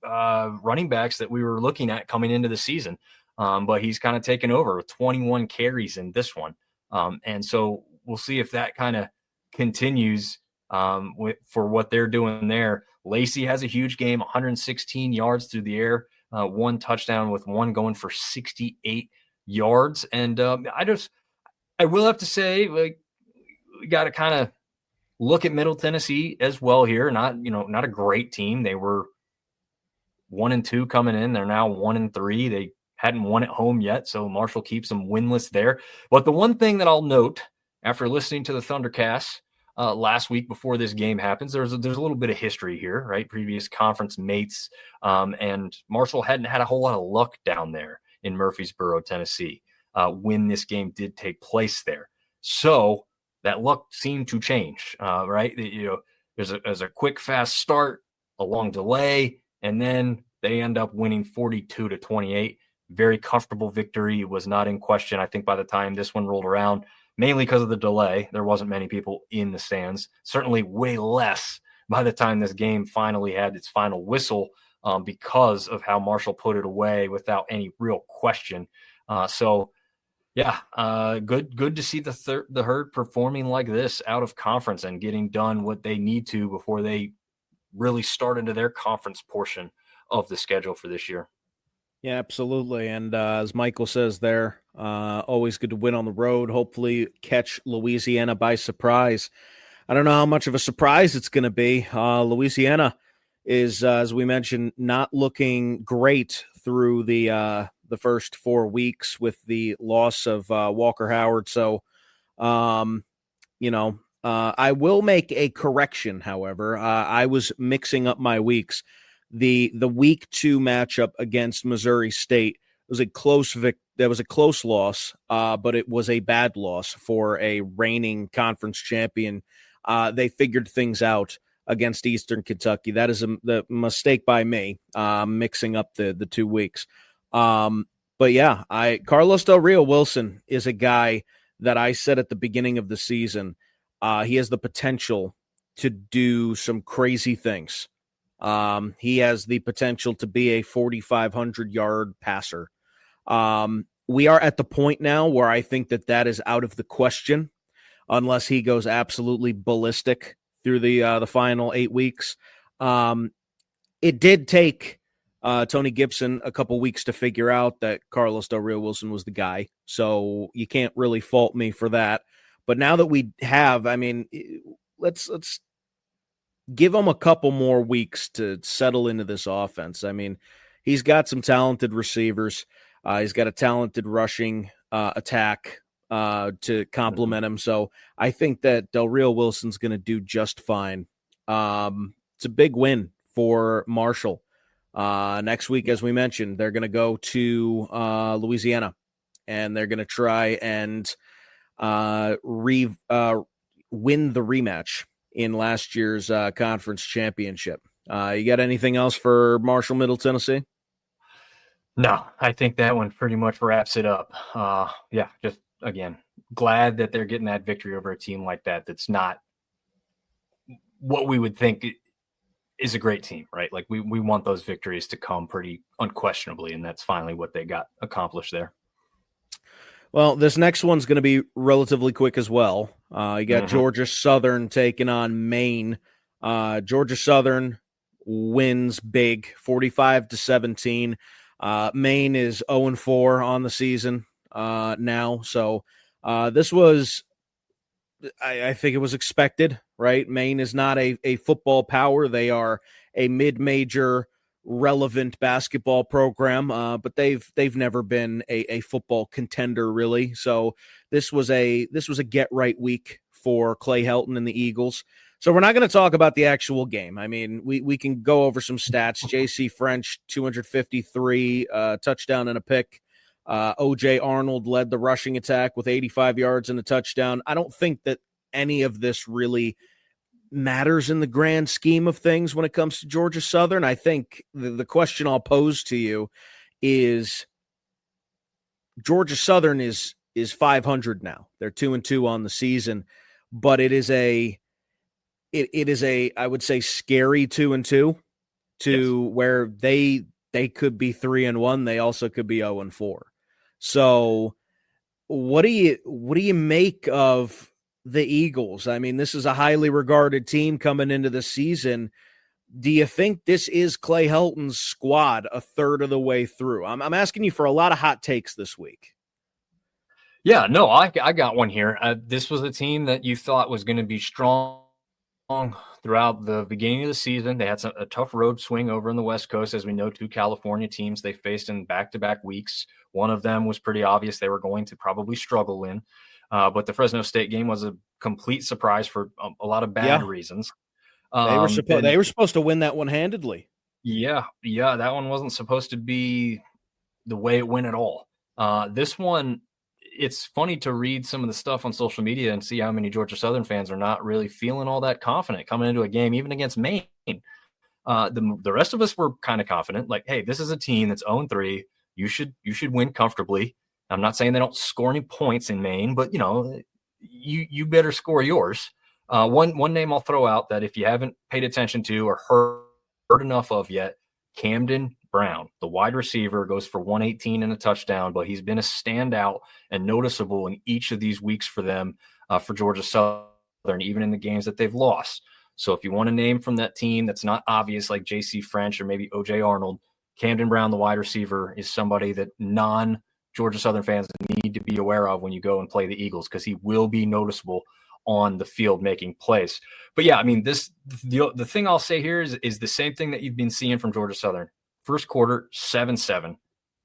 running backs that we were looking at coming into the season. But he's kind of taken over with 21 carries in this one. And so we'll see if that kind of continues for what they're doing there. Lacey has a huge game, 116 yards through the air, 1 touchdown with 1 going for 68 yards. And I will have to say, like, we got to kind of look at Middle Tennessee as well here. Not a great team. They were 1-2 coming in. They're now 1-3. They hadn't won at home yet, so Marshall keeps them winless there. But the one thing that I'll note after listening to the Thundercast last week before this game happens, there's a little bit of history here, right? Previous conference mates, and Marshall hadn't had a whole lot of luck down there in Murfreesboro, Tennessee, when this game did take place there. So that luck seemed to change, right? There's a quick, fast start, a long delay, and then they end up winning 42-28. Very comfortable victory. It was not in question, I think, by the time this one rolled around, mainly because of the delay. There wasn't many people in the stands, certainly way less by the time this game finally had its final whistle, because of how Marshall put it away without any real question. Good to see the Herd performing like this out of conference and getting done what they need to before they really start into their conference portion of the schedule for this year. Yeah, absolutely. And as Michael says there, always good to win on the road. Hopefully catch Louisiana by surprise. I don't know how much of a surprise it's going to be. Louisiana is, as we mentioned, not looking great through the first 4 weeks with the loss of Walker Howard. So, I will make a correction, however. I was mixing up my weeks. The week 2 matchup against Missouri State was a close loss, but it was a bad loss for a reigning conference champion. They figured things out against Eastern Kentucky. That is the mistake by me, mixing up the 2 weeks. Carlos Del Rio Wilson is a guy that I said at the beginning of the season, he has the potential to do some crazy things. He has the potential to be a 4,500-yard passer. We are at the point now where I think that is out of the question unless he goes absolutely ballistic through the final 8 weeks. It did take Tony Gibson a couple weeks to figure out that Carlos Del Rio Wilson was the guy, so you can't really fault me for that. But now that we have, I mean, let's give him a couple more weeks to settle into this offense. I mean, he's got some talented receivers. He's got a talented rushing attack to complement him. So I think that Del Rio Wilson's going to do just fine. It's a big win for Marshall. Next week, as we mentioned, they're going to go to Louisiana, and they're going to try and win the rematch in last year's conference championship. You got anything else for Marshall, Middle Tennessee? No, I think that one pretty much wraps it up. Just again, glad that they're getting that victory over a team like that. That's not what we would think is a great team, right? Like we want those victories to come pretty unquestionably, and that's finally what they got accomplished there. Well, this next one's going to be relatively quick as well. You got Georgia Southern taking on Maine. Georgia Southern wins big, 45-17. Maine is 0-4 on the season now. So this was, I think it was expected, right? Maine is not a football power. They are a mid-major relevant basketball program, but they've never been a football contender really. So this was a get right week for Clay Helton and the Eagles. So we're not going to talk about the actual game. I mean, we can go over some stats. J.C. French, 253, touchdown and a pick. O.J. Arnold led the rushing attack with 85 yards and a touchdown. I don't think that any of this really matters in the grand scheme of things when it comes to Georgia Southern. I think the question I'll pose to you is Georgia Southern is 500 now. They're 2-2 on the season, but it is a I would say scary 2-2 to Yes. where they could be 3-1. They also could be 0-4. So what do you make of the Eagles? I mean, this is a highly regarded team coming into the season. Do you think this is Clay Helton's squad a third of the way through? I'm asking you for a lot of hot takes this week. Yeah, no, I got one here. This was a team that you thought was going to be strong throughout the beginning of the season. They had a tough road swing over in the West Coast, as we know, 2 California teams they faced in back-to-back weeks. One of them was pretty obvious they were going to probably struggle in, but the Fresno State game was a complete surprise for a lot of bad reasons. They were supposed to win that one handedly. Yeah, that one wasn't supposed to be the way it went at all. This one, it's funny to read some of the stuff on social media and see how many Georgia Southern fans are not really feeling all that confident coming into a game, even against Maine. The rest of us were kind of confident, like, hey, this is a team that's 0-3. You should win comfortably. I'm not saying they don't score any points in Maine, but you better score yours. One name I'll throw out that if you haven't paid attention to or heard enough of yet, Camden Brown, the wide receiver, goes for 118 and a touchdown, but he's been a standout and noticeable in each of these weeks for them, for Georgia Southern, even in the games that they've lost. So if you want a name from that team that's not obvious, like J.C. French or maybe O.J. Arnold, Camden Brown, the wide receiver, is somebody that non-Georgia Southern fans need to be aware of when you go and play the Eagles, because he will be noticeable on the field making plays. But yeah, I mean, the thing I'll say here is the same thing that you've been seeing from Georgia Southern. First quarter, 7-7.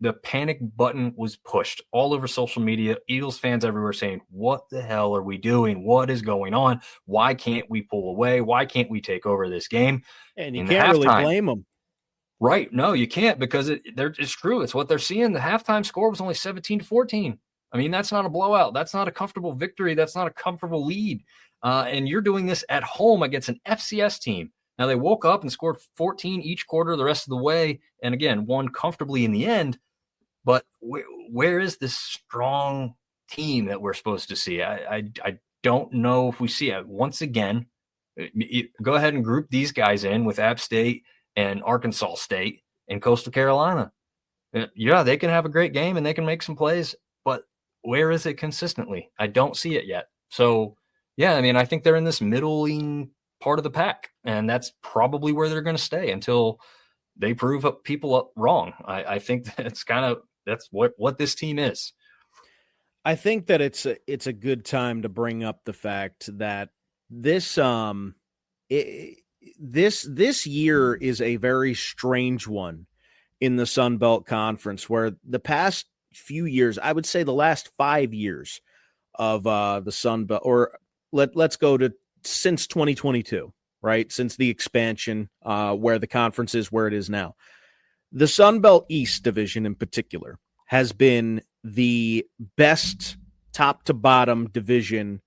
The panic button was pushed all over social media. Eagles fans everywhere saying, what the hell are we doing? What is going on? Why can't we pull away? Why can't we take over this game? And you can't really blame them. Right. No, you can't, because it's true. It's what they're seeing. The halftime score was only 17-14. I mean, that's not a blowout. That's not a comfortable victory. That's not a comfortable lead. And you're doing this at home against an FCS team. Now, they woke up and scored 14 each quarter the rest of the way, and again, won comfortably in the end. But where is this strong team that we're supposed to see? I don't know if we see it. Once again, go ahead and group these guys in with App State and Arkansas State and Coastal Carolina. Yeah, they can have a great game and they can make some plays, but where is it consistently? I don't see it yet. So, yeah, I mean, I think they're in this middling part of the pack, and that's probably where they're going to stay until they prove people wrong. I think that's what this team is. I think that it's a good time to bring up the fact that this this year is a very strange one in the Sunbelt Conference, where the past few years, I would say the last 5 years of the Sunbelt, or let's go to since 2022, right? Since the expansion, where the conference is where it is now. The Sunbelt East division in particular has been the best top to bottom division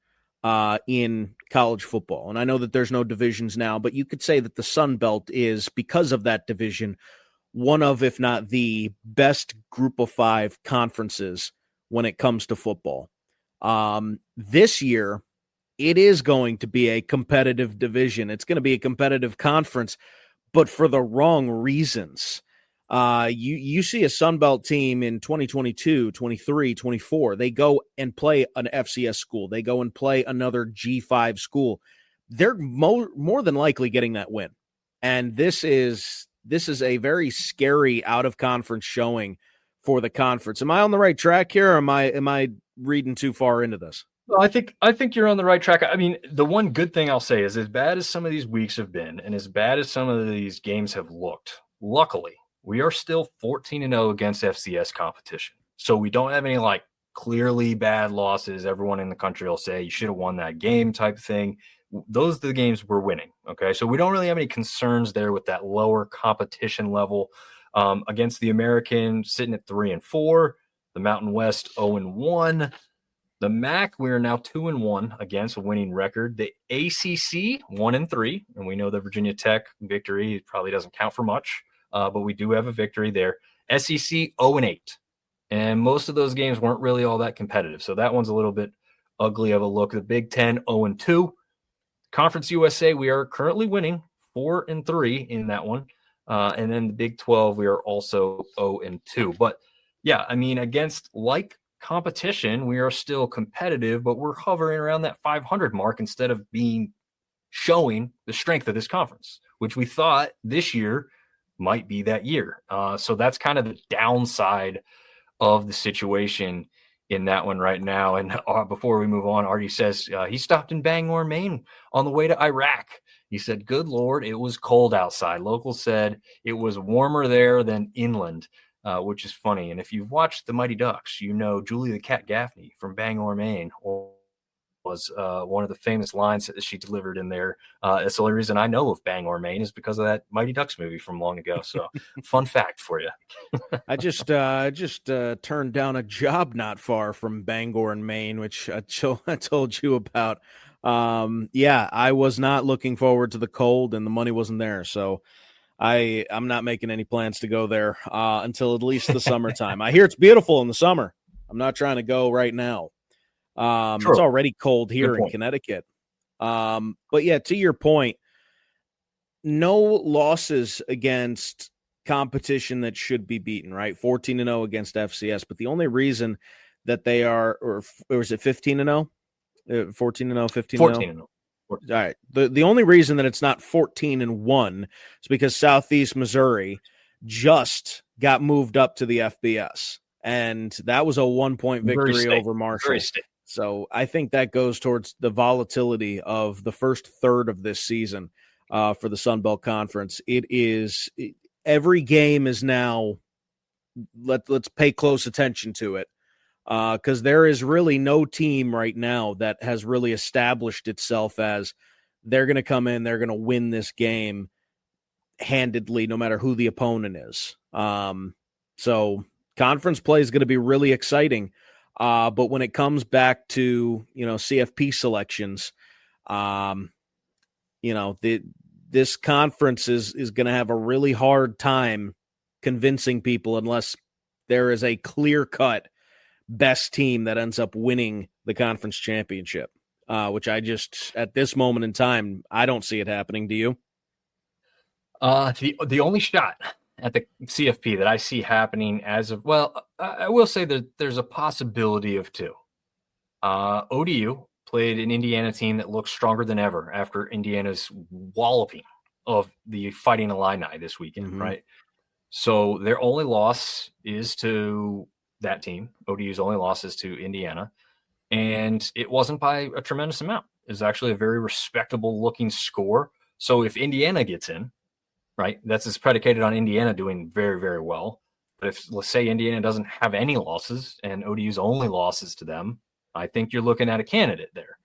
in college football. And I know that there's no divisions now, but you could say that the Sunbelt is, because of that division, one of, if not the best group of 5 conferences when it comes to football. This year, it is going to be a competitive division. It's going to be a competitive conference, but for the wrong reasons. You see a Sunbelt team in 2022, 23, 24. They go and play an FCS school. They go and play another G5 school. They're more than likely getting that win. And this is a very scary out-of-conference showing for the conference. Am I on the right track here, or am I reading too far into this? Well, I think you're on the right track. I mean, the one good thing I'll say is, as bad as some of these weeks have been, and as bad as some of these games have looked, luckily, we are still 14-0 against FCS competition. So we don't have any like clearly bad losses. Everyone in the country will say you should have won that game type thing. Those are the games we're winning. Okay. So we don't really have any concerns there with that lower competition level. Against the American, sitting at 3-4, the Mountain West 0-1. The MAC, we are now 2-1 against a winning record. The ACC 1-3, and we know the Virginia Tech victory probably doesn't count for much, but we do have a victory there. SEC 0-8, and most of those games weren't really all that competitive, so that one's a little bit ugly of a look. The Big Ten 0-2, Conference USA, we are currently winning 4-3 in that one, and then the Big 12, we are also 0-2. But yeah, I mean, against like competition, we are still competitive, but we're hovering around that 500 mark instead of showing the strength of this conference, which we thought this year might be that year. So that's kind of the downside of the situation in that one right now. And before we move on, Artie says he stopped in Bangor, Maine on the way to Iraq. He said, good Lord, it was cold outside. Locals said it was warmer there than inland. Which is funny. And if you've watched the Mighty Ducks, you know Julie the Cat Gaffney from Bangor, Maine was one of the famous lines that she delivered in there. It's the only reason I know of Bangor, Maine is because of that Mighty Ducks movie from long ago. So fun fact for you. I just turned down a job not far from Bangor in Maine, which I told you about. Yeah, I was not looking forward to the cold and the money wasn't there. So I'm not making any plans to go there until at least the summertime. I hear it's beautiful in the summer. I'm not trying to go right now. It's already cold here in Connecticut. But yeah, to your point, no losses against competition that should be beaten, right? 14-0 against FCS. But the only reason that they are, or is it 15-0? 14-0, 15-0? 14-0. All right. The only reason that it's not 14-1 is because Southeast Missouri just got moved up to the FBS, and that was a 1-point victory over Marshall. So I think that goes towards the volatility of the first third of this season for the Sunbelt Conference. Every game is now. Let's pay close attention to it. Because there is really no team right now that has really established itself as they're going to come in, they're going to win this game handedly, no matter who the opponent is. So conference play is going to be really exciting. But when it comes back to, CFP selections, this conference is going to have a really hard time convincing people unless there is a clear-cut best team that ends up winning the conference championship, which at this moment in time, I don't see it happening. Do you? The only shot at the CFP that I see happening I will say that there's a possibility of two. ODU played an Indiana team that looks stronger than ever after Indiana's walloping of the Fighting Illini this weekend, right? So their only loss is to that team. ODU's only losses to Indiana, and it wasn't by a tremendous amount. It's actually a very respectable looking score. So if Indiana gets in, right, that's predicated on Indiana doing very, very well. But if, let's say, Indiana doesn't have any losses and ODU's only losses to them, I think you're looking at a candidate there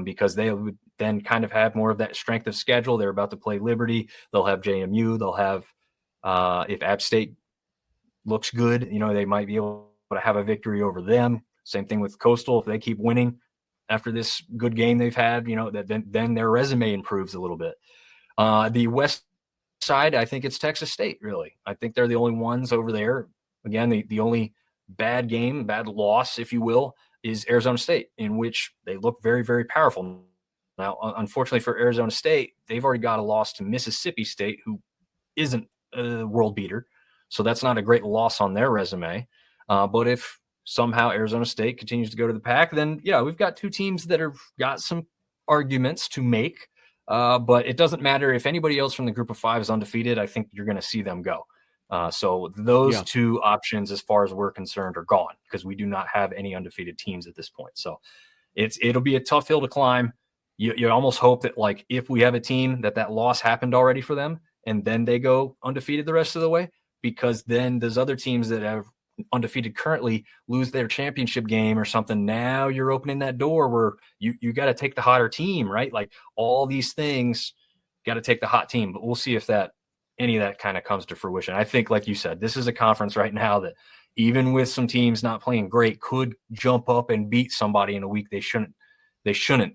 because they would then kind of have more of that strength of schedule. They're about to play Liberty. They'll have JMU. They'll have, if App State looks good, they might be able to have a victory over them. Same thing with Coastal. If they keep winning after this good game they've had, then their resume improves a little bit. The West side, I think it's Texas State, really. I think they're the only ones over there. Again, the only bad loss, if you will, is Arizona State, in which they look very, very powerful. Now, unfortunately for Arizona State, they've already got a loss to Mississippi State, who isn't a world beater. So that's not a great loss on their resume. But if somehow Arizona State continues to go to the pack, then, we've got two teams that have got some arguments to make. But it doesn't matter if anybody else from the group of five is undefeated. I think you're going to see them go. So those two options, as far as we're concerned, are gone because we do not have any undefeated teams at this point. So it'll be a tough hill to climb. You almost hope that, like, if we have a team that loss happened already for them, and then they go undefeated the rest of the way, because then those other teams that have undefeated currently lose their championship game or something. Now you're opening that door where you got to take the hotter team, right? Like all these things, got to take the hot team. But we'll see if any of that kind of comes to fruition. I think, like you said, this is a conference right now that even with some teams not playing great could jump up and beat somebody in a week they shouldn't,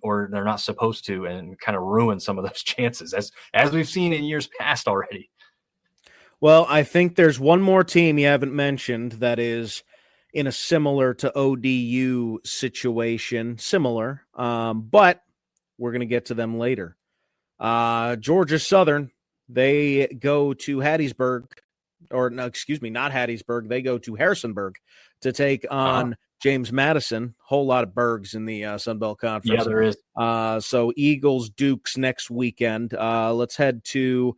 or they're not supposed to, and kind of ruin some of those chances, as we've seen in years past already. Well, I think there's one more team you haven't mentioned that is in a similar to ODU situation, but we're going to get to them later. Georgia Southern, they go to Hattiesburg, or no, excuse me, not Hattiesburg. They go to Harrisonburg to take on James Madison. Whole lot of Bergs in the Sunbelt Conference. Yeah, there is. So Eagles, Dukes next weekend. Let's head to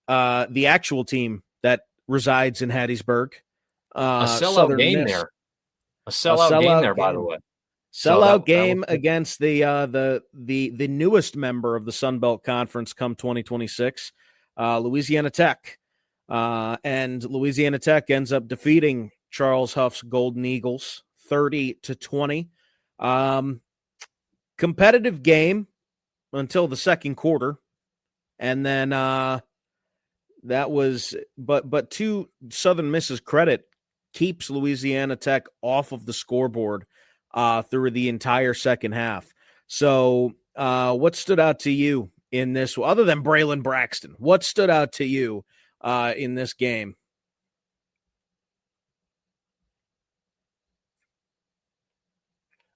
the actual team that resides in Hattiesburg. A sellout Southern game Miss. there. A sellout game there, by the way. Sellout game against the newest member of the Sun Belt Conference come 2026, Louisiana Tech. And Louisiana Tech ends up defeating Charles Huff's Golden Eagles 30-20. Competitive game until the second quarter. And then that was but to Southern Miss's credit, keeps Louisiana Tech off of the scoreboard through the entire second half. So what stood out to you in this, other than Braylon Braxton? What stood out to you in this game?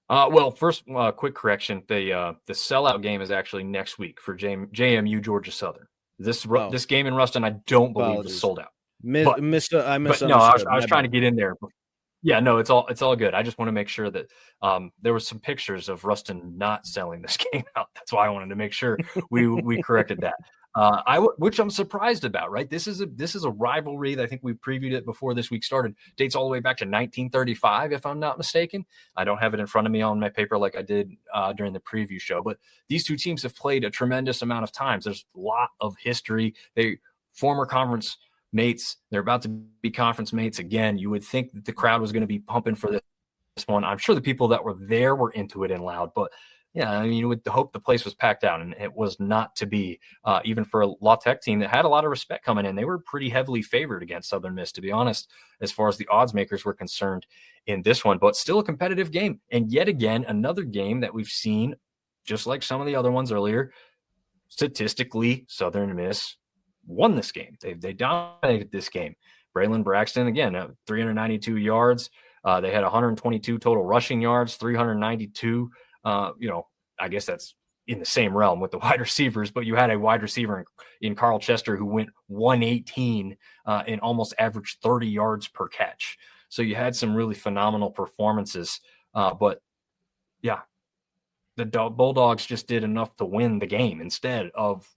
Well, first, quick correction. The sellout game is actually next week for JMU Georgia Southern. This game in Ruston, I don't believe was sold out. I misunderstood. No, I was trying to get in there. Yeah, no, it's all good. I just want to make sure that there was some pictures of Ruston not selling this game out. That's why I wanted to make sure we corrected that. Which I'm surprised about, right? This is a rivalry that I think we previewed it before this week started. Dates all the way back to 1935, if I'm not mistaken. I don't have it in front of me on my paper like I did during the preview show, but these two teams have played a tremendous amount of times. There's a lot of history. They former conference mates. They're about to be conference mates again. You would think that the crowd was going to be pumping for this one. I'm sure the people that were there were into it and loud, but yeah, I mean, you would hope the place was packed out, and it was not to be, even for a La Tech team that had a lot of respect coming in. They were pretty heavily favored against Southern Miss, to be honest, as far as the odds makers were concerned in this one, but still a competitive game. And yet again, another game that we've seen, just like some of the other ones earlier, statistically, Southern Miss won this game. They dominated this game. Braylon Braxton, again, 392 yards. They had 122 total rushing yards, 392. I guess that's in the same realm with the wide receivers, but you had a wide receiver in Carl Chester who went 118 and almost averaged 30 yards per catch. So you had some really phenomenal performances. But yeah, the Bulldogs just did enough to win the game instead of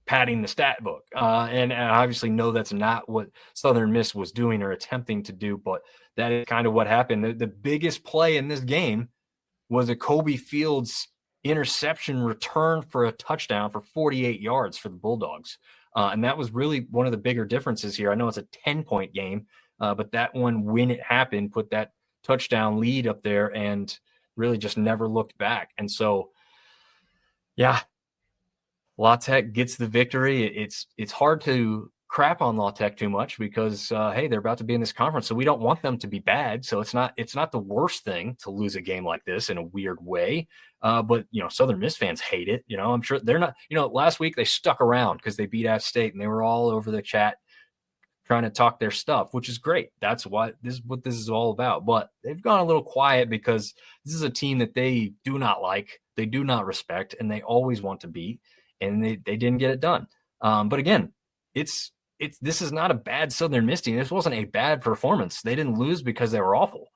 padding the stat book. And I obviously know that's not what Southern Miss was doing or attempting to do, but that is kind of what happened. The biggest play in this game was a Kobe Fields interception return for a touchdown for 48 yards for the Bulldogs. And that was really one of the bigger differences here. I know it's a 10-point game, but that one, when it happened, put that touchdown lead up there and really just never looked back. And so, yeah, La Tech gets the victory. It's hard to crap on La Tech too much because hey, they're about to be in this conference, so we don't want them to be bad. So it's not the worst thing to lose a game like this in a weird way. But Southern Miss fans hate it. I'm sure they're not. Last week they stuck around because they beat App State and they were all over the chat trying to talk their stuff, which is great. That's what this is all about. But they've gone a little quiet because this is a team that they do not like, they do not respect, and they always want to beat, and they didn't get it done. But again, this is not a bad Southern Miss team. This wasn't a bad performance. They didn't lose because they were awful.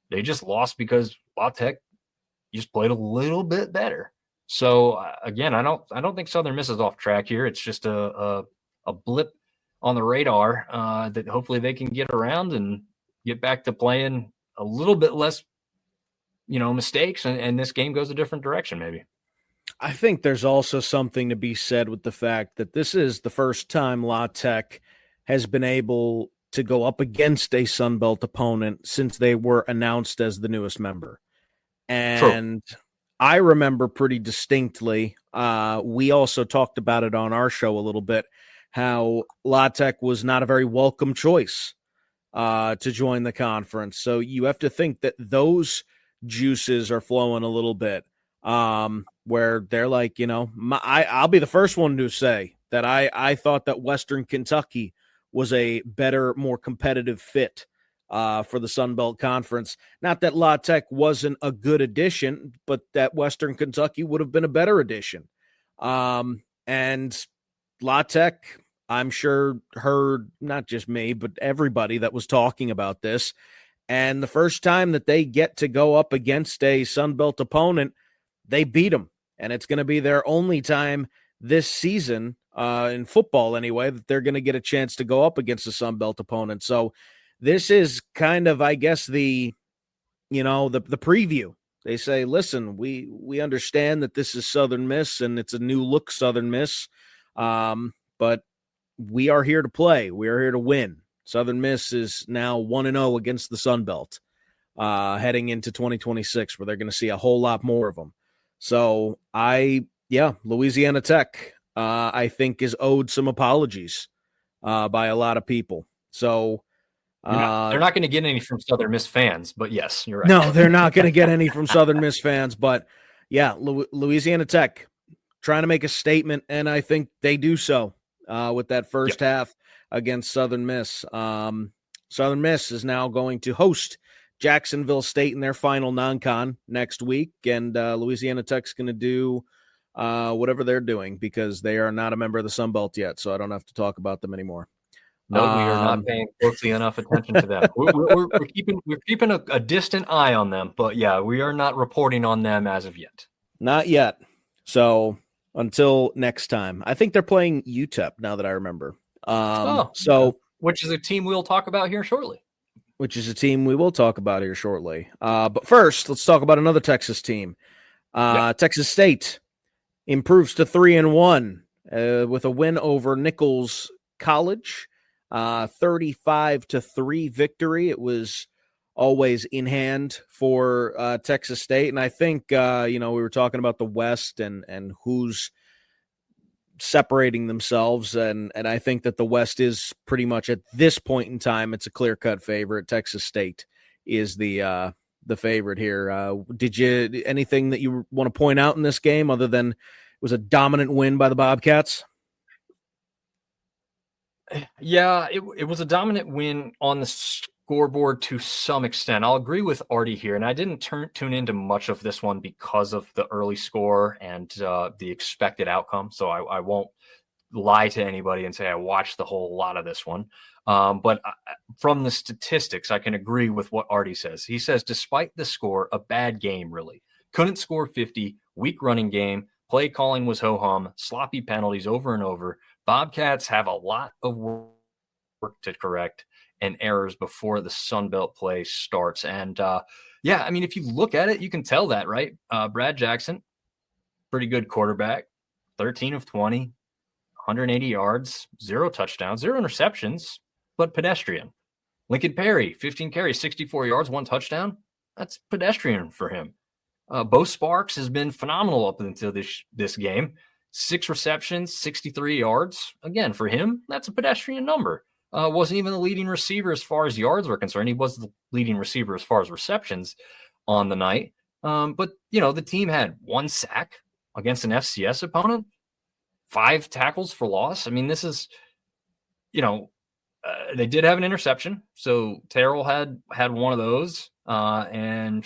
They just lost because La Tech just played a little bit better. So again, I don't think Southern Miss is off track here. It's just a blip on the radar that hopefully they can get around and get back to playing a little bit less, mistakes, and this game goes a different direction maybe. I think there's also something to be said with the fact that this is the first time La Tech has been able to go up against a Sunbelt opponent since they were announced as the newest member. True. And I remember pretty distinctly, we also talked about it on our show a little bit, how La Tech was not a very welcome choice to join the conference. So you have to think that those juices are flowing a little bit, where they're like, I'll be the first one to say that I thought that Western Kentucky was a better, more competitive fit for the Sun Belt Conference. Not that La Tech wasn't a good addition, but that Western Kentucky would have been a better addition. And La Tech, I'm sure, heard not just me, but everybody that was talking about this. And the first time that they get to go up against a Sun Belt opponent, they beat them. And it's going to be their only time this season, in football anyway, that they're going to get a chance to go up against a Sun Belt opponent. So this is kind of, I guess, the preview. They say, listen, we understand that this is Southern Miss and it's a new look Southern Miss, but we are here to play. We are here to win. Southern Miss is now 1-0 against the Sun Belt, heading into 2026, where they're going to see a whole lot more of them. So Louisiana Tech, I think, is owed some apologies by a lot of people. So they're not going to get any from Southern Miss fans, but yes, you're right. No, they're not going to get any from Southern Miss fans. But yeah, Louisiana Tech trying to make a statement, and I think they do so with that first half against Southern Miss. Southern Miss is now going to host Jacksonville State in their final non-con next week, and Louisiana Tech's going to do whatever they're doing because they are not a member of the Sun Belt yet, so I don't have to talk about them anymore. No, we are not paying closely enough attention to them. We're keeping a distant eye on them, but yeah, we are not reporting on them as of yet. Not yet. So until next time, I think they're playing UTEP now that I remember. Which is a team we'll talk about here shortly. But first, let's talk about another Texas team. Texas State improves to 3-1 with a win over Nichols College. 35-3 victory. It was always in hand for Texas State. And I think, we were talking about the West and who's separating themselves. And I think that the West is pretty much at this point in time, it's a clear-cut favorite. Texas State is the favorite here. Did you anything that you want to point out in this game other than it was a dominant win by the Bobcats? Yeah, it was a dominant win on the scoreboard to some extent. I'll agree with Artie here, and I didn't tune into much of this one because of the early score and the expected outcome, so I won't lie to anybody and say I watched the whole lot of this one. But from the statistics, I can agree with what Artie says. He says, despite the score, a bad game, really. Couldn't score 50, weak running game, play calling was ho-hum, sloppy penalties over and over. Bobcats have a lot of work to correct and errors before the Sun Belt play starts. And if you look at it, you can tell that, right? Brad Jackson, pretty good quarterback, 13 of 20, 180 yards, 0 touchdowns, 0 interceptions, but pedestrian. Lincoln Perry, 15 carries, 64 yards, 1 touchdown. That's pedestrian for him. Bo Sparks has been phenomenal up until this game. 6 receptions, 63 yards. Again, for him, that's a pedestrian number. Wasn't even the leading receiver as far as yards were concerned. He was the leading receiver as far as receptions on the night. But the team had 1 sack against an FCS opponent, 5 tackles for loss. I mean, this is, they did have an interception. So Terrell had one of those. And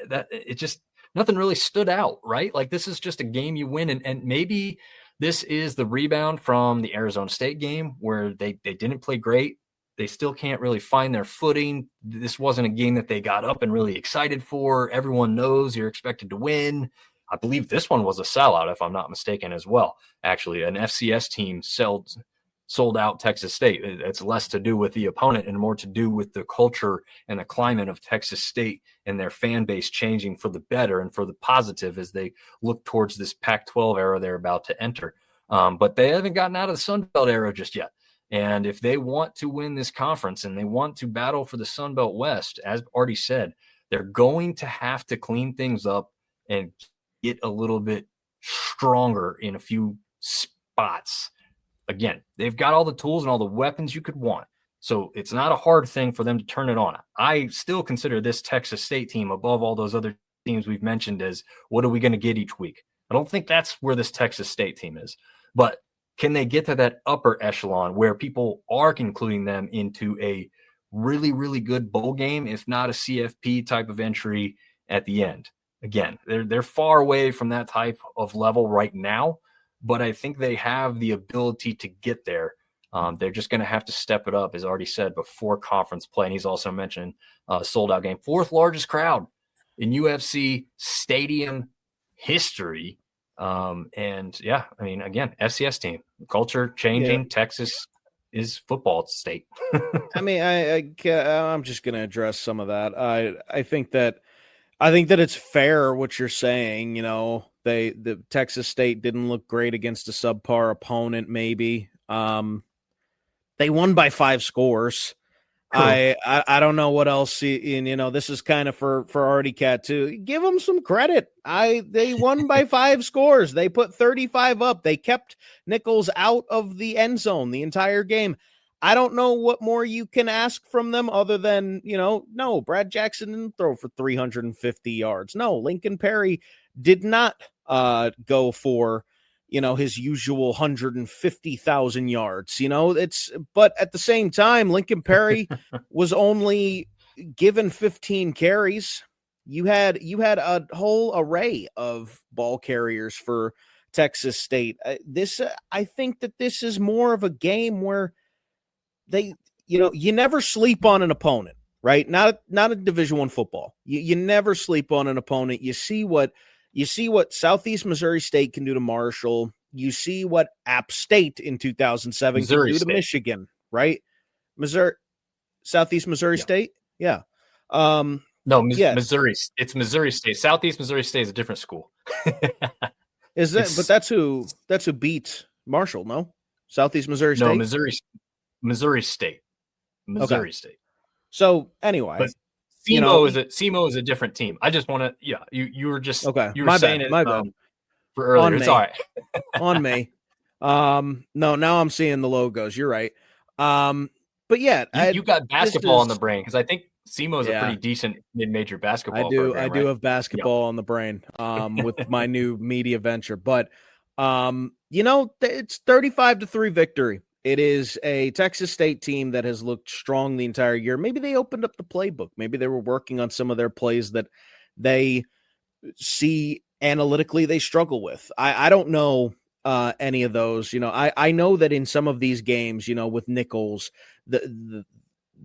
that it just, nothing really stood out, right? Like, this is just a game you win. And maybe this is the rebound from the Arizona State game where they didn't play great. They still can't really find their footing. This wasn't a game that they got up and really excited for. Everyone knows you're expected to win. I believe this one was a sellout, if I'm not mistaken, as well. Actually, an FCS team sold out Texas State. It's less to do with the opponent and more to do with the culture and the climate of Texas State and their fan base changing for the better and for the positive as they look towards this Pac-12 era they're about to enter. But they haven't gotten out of the Sunbelt era just yet. And if they want to win this conference and they want to battle for the Sunbelt West, as already said, they're going to have to clean things up and get a little bit stronger in a few spots. Again, they've got all the tools and all the weapons you could want. So it's not a hard thing for them to turn it on. I still consider this Texas State team above all those other teams we've mentioned as what are we going to get each week? I don't think that's where this Texas State team is. But can they get to that upper echelon where people are including them into a really, really good bowl game, if not a CFP type of entry at the end? Again, they're far away from that type of level right now, but I think they have the ability to get there. They're just going to have to step it up, as already said, before conference play. And he's also mentioned sold-out game. 4th largest crowd in UFC stadium history. And, yeah, I mean, again, FCS team. Culture changing. Yeah. Texas is football state. I mean, I'm just going to address some of that. I think that it's fair what you're saying. You know, the Texas State didn't look great against a subpar opponent. Maybe they won by 5 scores. Cool. I don't know what else. You know, this is kind of for Artie Cat too. Give them some credit. They won by 5 scores. They put 35 up. They kept Nichols out of the end zone the entire game. I don't know what more you can ask from them other than, you know, no, Brad Jackson didn't throw for 350 yards. No, Lincoln Perry did not go for, you know, his usual 150,000 yards, you know, but at the same time, Lincoln Perry was only given 15 carries. You had a whole array of ball carriers for Texas State. I think that this is more of a game where you never sleep on an opponent, right? Not a Division I football. You never sleep on an opponent. You see what Southeast Missouri State can do to Marshall. You see what App State in 2007 can do to Michigan, right? Southeast Missouri State. Yeah. Missouri. It's Missouri State. Southeast Missouri State is a different school. Is that? But that's who beat Marshall. No, Southeast Missouri State. No, Missouri State. Missouri State. So anyway, but SEMO is a different team. I just want to, you were just you were saying it for earlier. It's all right. On me. No, now I'm seeing the logos. You're right. But yeah, you got basketball on the brain because I think SEMO is a pretty decent mid-major basketball. I do have basketball on the brain with my new media venture, but it's 35-3 victory. It is a Texas State team that has looked strong the entire year. Maybe they opened up the playbook. Maybe they were working on some of their plays that they see analytically they struggle with. I don't know any of those. You know, I know that in some of these games, you know, with Nichols, the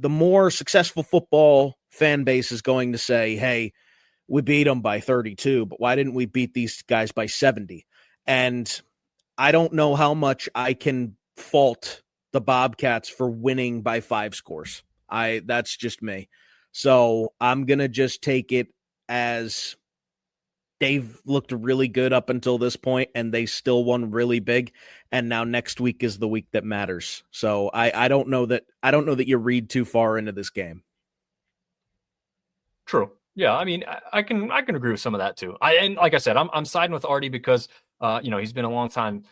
more successful football fan base is going to say, hey, we beat them by 32, but why didn't we beat these guys by 70? And I don't know how much I can fault the Bobcats for winning by 5 scores. That's just me. So I'm going to just take it as they've looked really good up until this point and they still won really big. And now next week is the week that matters. So I don't know that you read too far into this game. True. Yeah. I mean, I can agree with some of that too. And like I said, I'm siding with Artie because, he's been a long time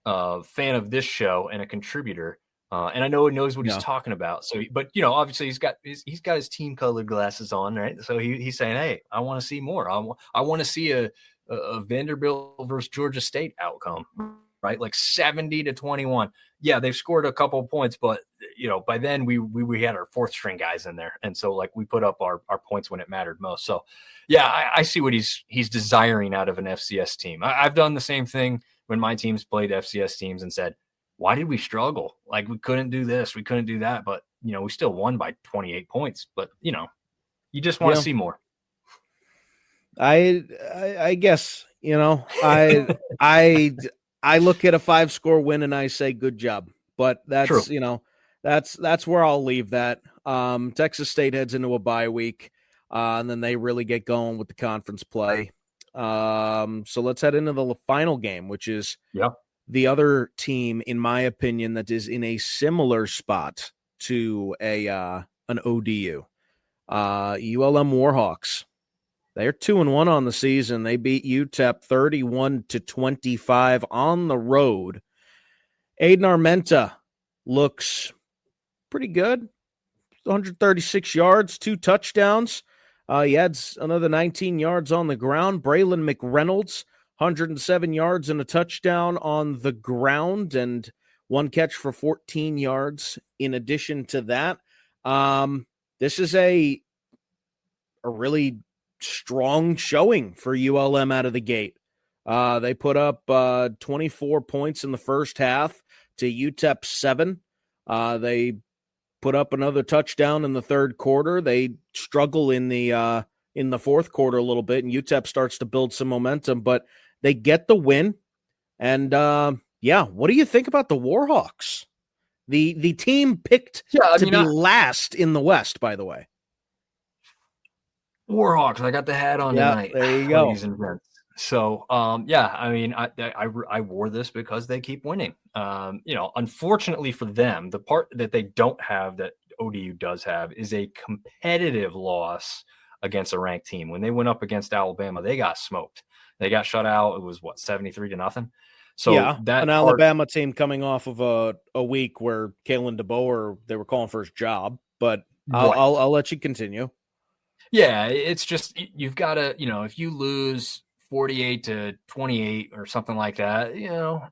fan of this show and a contributor, and I know he knows what he's talking about. So, but obviously he's got his team colored glasses on, right? So he's saying, "Hey, I want to see more. I want to see a Vanderbilt versus Georgia State outcome, right? Like 70-21. Yeah, they've scored a couple of points, but by then we had our 4th string guys in there, and so like we put up our points when it mattered most. So, yeah, I see what he's desiring out of an FCS team. I've done the same thing when my teams played FCS teams and said, why did we struggle? Like we couldn't do this, we couldn't do that, but we still won by 28 points. But you just want to see more. I guess I look at a 5-score win and I say good job. but True. that's where I'll leave that. Texas State heads into a bye week, and then they really get going with the conference play. So let's head into the final game, which is Yeah. the other team, in my opinion, that is in a similar spot to an ODU. ULM Warhawks. They're 2-1 on the season. They beat UTEP 31-25 on the road. Aiden Armenta looks pretty good. 136 yards, 2 touchdowns. He adds another 19 yards on the ground. Braylon McReynolds, 107 yards and a touchdown on the ground, and 1 catch for 14 yards in addition to that. This is a really strong showing for ULM out of the gate. They put up 24 points in the first half to UTEP 7. They put up another touchdown in the third quarter. They struggle in the fourth quarter a little bit, and UTEP starts to build some momentum, but they get the win. And what do you think about the Warhawks? The team picked to be last in the West, by the way. Warhawks. I got the hat on tonight. There you go. So, I wore this because they keep winning. Unfortunately for them, the part that they don't have that ODU does have is a competitive loss against a ranked team. When they went up against Alabama, they got smoked. They got shut out. It was 73-0. So that an Alabama team coming off of a week where Kalen DeBoer, they were calling for his job, but I'll let you continue. Yeah, it's just you've got to, if you lose 48-28 or something like that,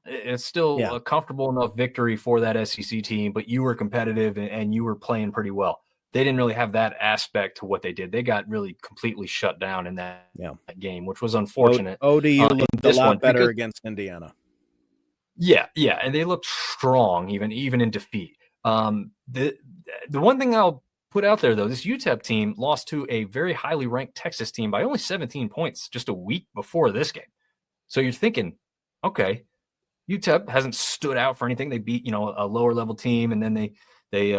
it's still a comfortable enough victory for that SEC team, but you were competitive and you were playing pretty well. They didn't really have that aspect to what they did. They got really completely shut down in that game, which was unfortunate. ODU looked a lot better against Indiana. Yeah, and they looked strong even in defeat. The one thing I'll put out there, though, this UTEP team lost to a very highly ranked Texas team by only 17 points just a week before this game. So you're thinking, okay, UTEP hasn't stood out for anything. They beat, a lower level team, and then they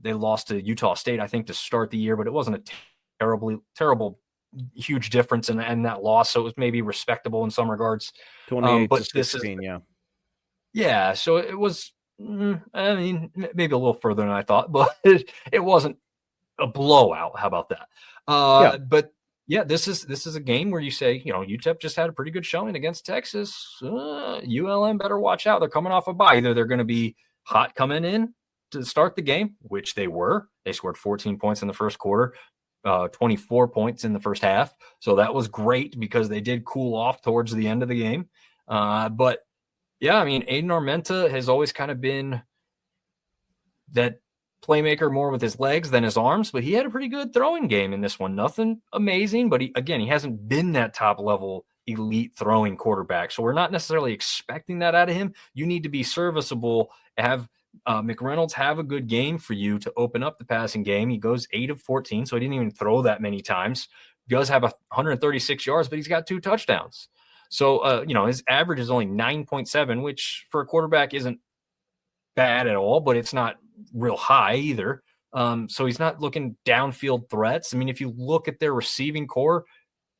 lost to Utah State, I think, to start the year, but it wasn't a terrible, huge difference in that loss. So it was maybe respectable in some regards. 28-16, Yeah, so it was, maybe a little further than I thought, but it wasn't a blowout. How about that? But yeah, this is a game where you say, UTEP just had a pretty good showing against Texas. ULM better watch out. They're coming off a bye. Either they're going to be hot coming in to start the game, which they were. They scored 14 points in the first quarter, 24 points in the first half. So that was great because they did cool off towards the end of the game. But yeah, Aiden Armenta has always kind of been that playmaker more with his legs than his arms, but he had a pretty good throwing game in this one. Nothing amazing, but he hasn't been that top level elite throwing quarterback. So we're not necessarily expecting that out of him. You need to be serviceable, have McReynolds have a good game for you to open up the passing game. He goes 8 of 14, so he didn't even throw that many times. He does have 136 yards, but he's got 2 touchdowns. So, his average is only 9.7, which for a quarterback isn't bad at all, but it's not real high either. So he's not looking downfield threats. If you look at their receiving core,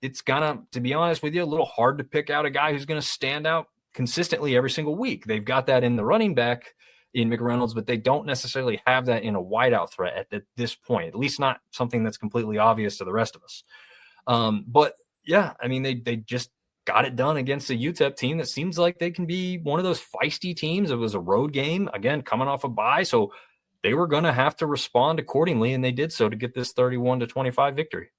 it's to be honest with you, a little hard to pick out a guy who's going to stand out consistently every single week. They've got that in the running back in McReynolds, but they don't necessarily have that in a wideout threat at this point, at least not something that's completely obvious to the rest of us. But yeah, they just got it done against a UTEP team that seems like they can be one of those feisty teams. It was a road game, again, coming off a bye, so they were going to have to respond accordingly, and they did so to get this 31-25 victory.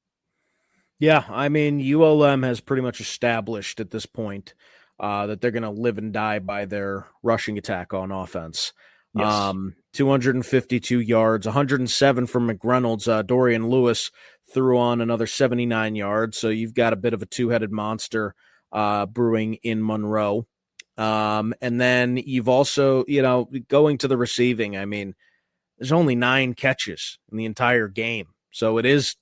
Yeah, ULM has pretty much established at this point that they're going to live and die by their rushing attack on offense. Yes. 252 yards, 107 from McReynolds. Dorian Lewis threw on another 79 yards, so you've got a bit of a two-headed monster brewing in Monroe. And then you've also, going to the receiving, there's only 9 catches in the entire game. So it is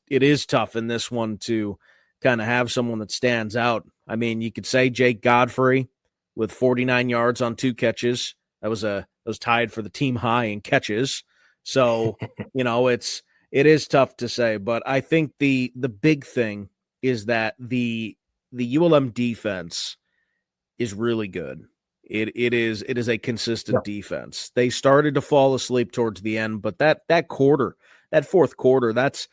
tough in this one to kind of have someone that stands out. You could say Jake Godfrey with 49 yards on 2 catches. That was a was tied for the team high in catches. So, it is tough to say, but I think the big thing is that the ULM defense is really good. It is a consistent defense. They started to fall asleep towards the end, but that fourth quarter, that's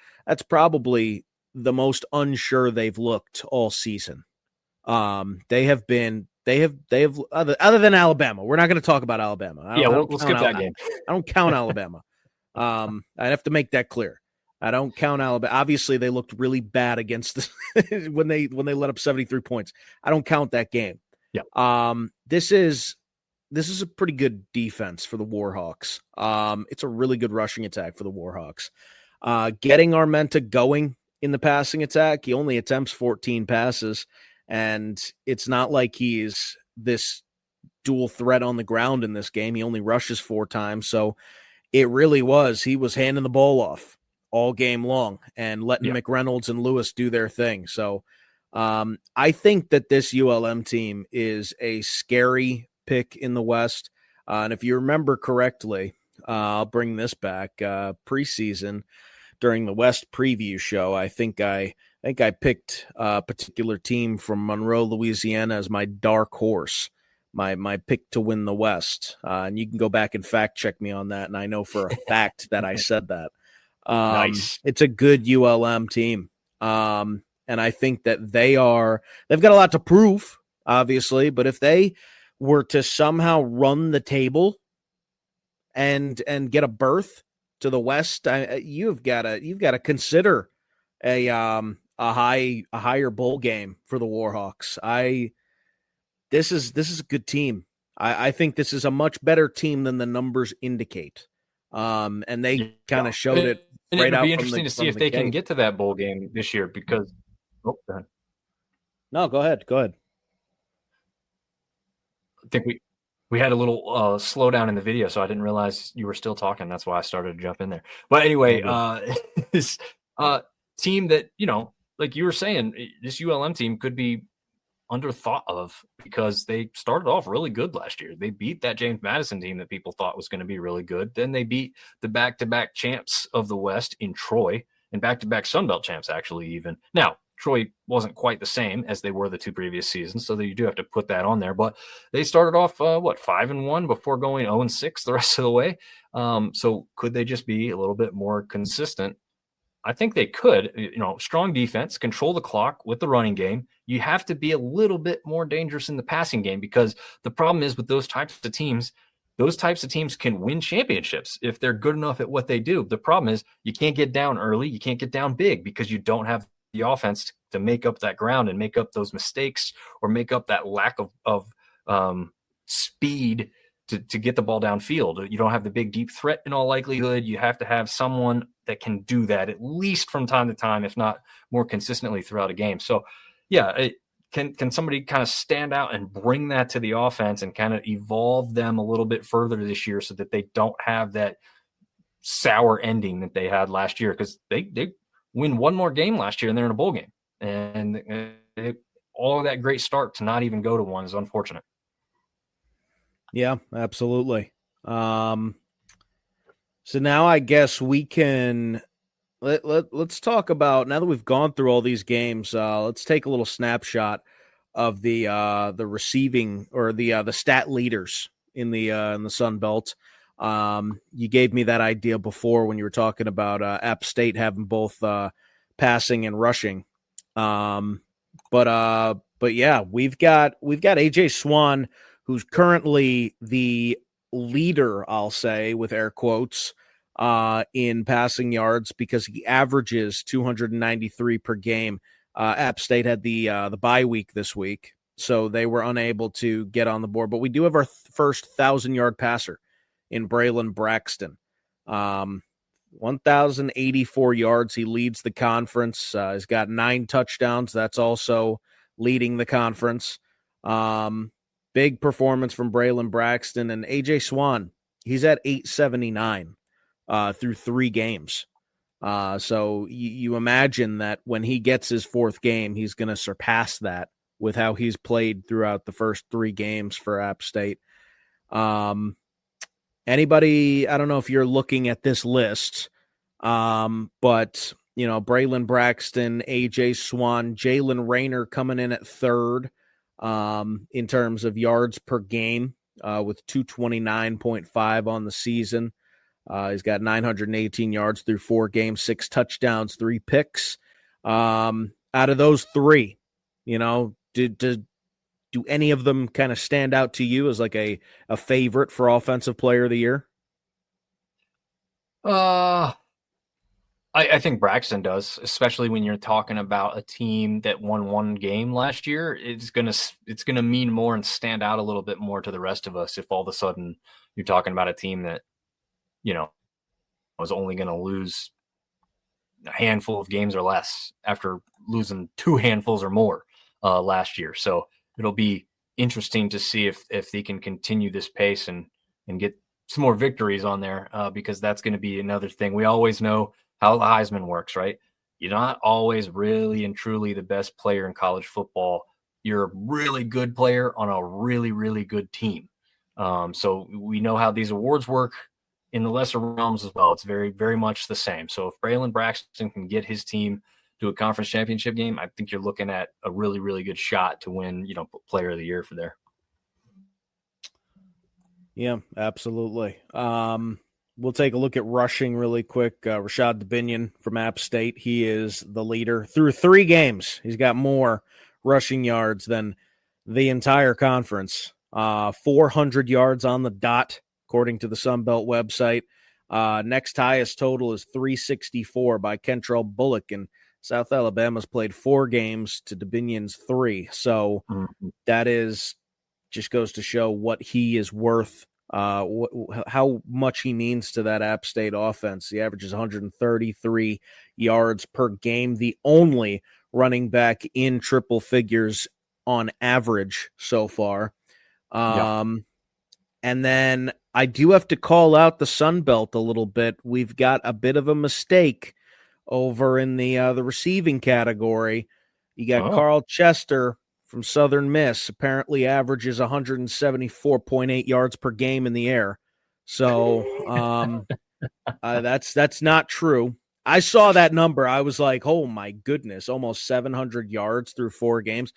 probably the most unsure they've looked all season. They have other than Alabama. We're not going to talk about Alabama. We'll skip that game. I don't count Alabama. I have to make that clear. I don't count Alabama. Obviously, they looked really bad against when they let up 73 points. I don't count that game. Yeah. This is a pretty good defense for the Warhawks. It's a really good rushing attack for the Warhawks. Getting Armenta going in the passing attack, he only attempts 14 passes, and it's not like he's this dual threat on the ground in this game. He only rushes 4 times, so he was handing the ball off all game long and letting McReynolds and Lewis do their thing. So I think that this ULM team is a scary pick in the West. And if you remember correctly, I'll bring this back, preseason during the West preview show. I think I picked a particular team from Monroe, Louisiana as my dark horse, my pick to win the West. And you can go back and fact check me on that. And I know for a fact that I said that. Nice. It's a good ULM team. And I think that they've got a lot to prove, obviously, but if they were to somehow run the table and get a berth to the West, you've got to consider a higher bowl game for the Warhawks. This is a good team. I think this is a much better team than the numbers indicate. And they kind of showed it. And right it'd out be from interesting to see if the they gate. can get to that bowl game this year because. Oh, go ahead. No, go ahead. I think we had a little slowdown in the video, so I didn't realize you were still talking. That's why I started to jump in there. But anyway, this team that, like you were saying, this ULM team could be underthought of because they started off really good last year. They beat that James Madison team that people thought was going to be really good. Then they beat the back-to-back champs of the West in Troy and back-to-back Sunbelt champs, actually, even. Now, Troy wasn't quite the same as they were the 2 previous seasons, so that you do have to put that on there. But they started off, 5-1 before going 0-6 the rest of the way. So could they just be a little bit more consistent? I think they could. Strong defense, control the clock with the running game. You have to be a little bit more dangerous in the passing game because the problem is with those types of teams can win championships if they're good enough at what they do. The problem is you can't get down early. You can't get down big because you don't have the offense to make up that ground and make up those mistakes or make up that lack of speed to get the ball downfield. You don't have the big deep threat in all likelihood. You have to have someone that can do that at least from time to time, if not more consistently throughout a game. So can somebody kind of stand out and bring that to the offense and kind of evolve them a little bit further this year so that they don't have that sour ending that they had last year? Because they win one more game last year and they're in a bowl game. And all of that great start to not even go to one is unfortunate. Yeah, absolutely. So now I guess we can let's talk about, now that we've gone through all these games, let's take a little snapshot of the receiving or the stat leaders in the Sun Belt. You gave me that idea before when you were talking about App State having both passing and rushing. But yeah, we've got AJ Swan, who's currently the leader, I'll say, with air quotes, in passing yards because he averages 293 per game. App State had the bye week this week, so they were unable to get on the board. But we do have our first 1,000-yard passer in Braylon Braxton. 1,084 yards. He leads the conference. He's got 9 touchdowns. That's also leading the conference. Big performance from Braylon Braxton. And AJ Swan, he's at 879 through 3 games. So you imagine that when he gets his 4th game, he's going to surpass that with how he's played throughout the first 3 games for App State. Anybody, I don't know if you're looking at this list, but Braylon Braxton, AJ Swan, Jalen Rayner coming in at third in terms of yards per game with 229.5 on the season. He's got 918 yards through 4 games, 6 touchdowns, 3 picks. Out of those 3, do any of them kind of stand out to you as like a favorite for offensive player of the year? I think Braxton does, especially when you're talking about a team that won 1 game last year. It's gonna mean more and stand out a little bit more to the rest of us if all of a sudden you're talking about a team that was only going to lose a handful of games or less after losing 2 handfuls or more last year. So it'll be interesting to see if they can continue this pace and get some more victories on there because that's going to be another thing. We always know how the Heisman works, right? You're not always really and truly the best player in college football. You're a really good player on a really, really good team. So we know how these awards work in the lesser realms as well. It's very, very much the same. So if Braylon Braxton can get his team to a conference championship game, I think you're looking at a really, really good shot to win, player of the year for there. Yeah, absolutely. We'll take a look at rushing really quick. Rashad Dominick from App State. He is the leader through 3 games. He's got more rushing yards than the entire conference. 400 yards on the dot, according to the Sunbelt website. Next highest total is 364 by Kentrell Bullock, and South Alabama's played 4 games to Dominick's 3. So that is just goes to show what he is worth, how much he means to that App State offense. He averages 133 yards per game, the only running back in triple figures on average so far. And then I do have to call out the Sunbelt a little bit. We've got a bit of a mistake over in the receiving category. You got Carl Chester from Southern Miss, apparently averages 174.8 yards per game in the air. So that's not true. I saw that number. I was like, oh my goodness, almost 700 yards through 4 games.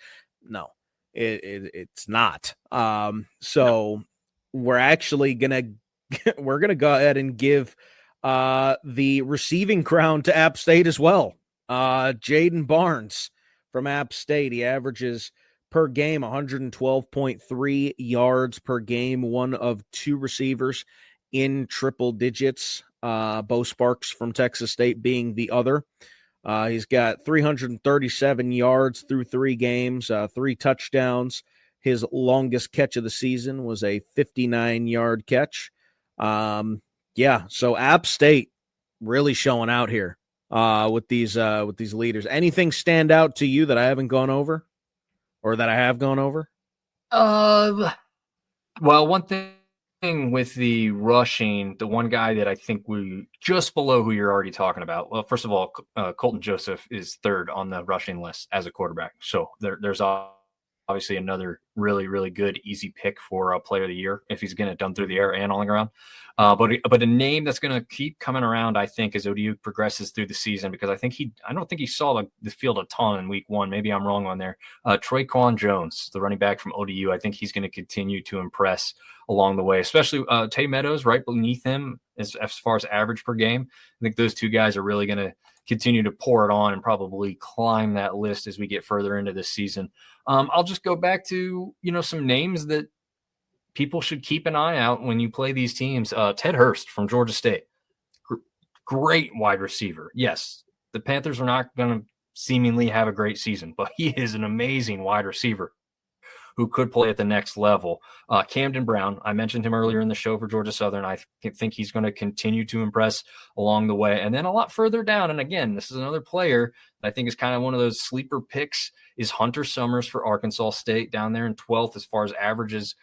No, it's not. So we're actually gonna go ahead and give the receiving crown to App State as well. Jaden Barnes from App State. He averages per game 112.3 yards per game, one of 2 receivers in triple digits. Bo Sparks from Texas State being the other. He's got 337 yards through 3 games, 3 touchdowns. His longest catch of the season was a 59-yard catch. So App State really showing out here with these leaders. Anything stand out to you that I haven't gone over, or that I have gone over? Well, one thing with the rushing, the one guy that I think we just below who you're already talking about. Well, first of all, Colton Joseph is 3rd on the rushing list as a quarterback. So there's obviously another really, really good, easy pick for a player of the year if he's getting it done through the air and on the ground. But a name that's going to keep coming around, I think, as ODU progresses through the season, because I don't think he saw the field a ton in week 1. Maybe I'm wrong on there. Traquan Jones, the running back from ODU, I think he's going to continue to impress along the way, especially Tay Meadows right beneath him as far as average per game. I think those 2 guys are really going to continue to pour it on and probably climb that list as we get further into this season. I'll just go back to, some names that people should keep an eye out when you play these teams. Ted Hurst from Georgia State, great wide receiver. Yes, the Panthers are not going to seemingly have a great season, but he is an amazing wide receiver who could play at the next level. Camden Brown, I mentioned him earlier in the show for Georgia Southern. I think he's going to continue to impress along the way. And then a lot further down, and again, this is another player that I think is kind of one of those sleeper picks, is Hunter Summers for Arkansas State, down there in 12th as far as averages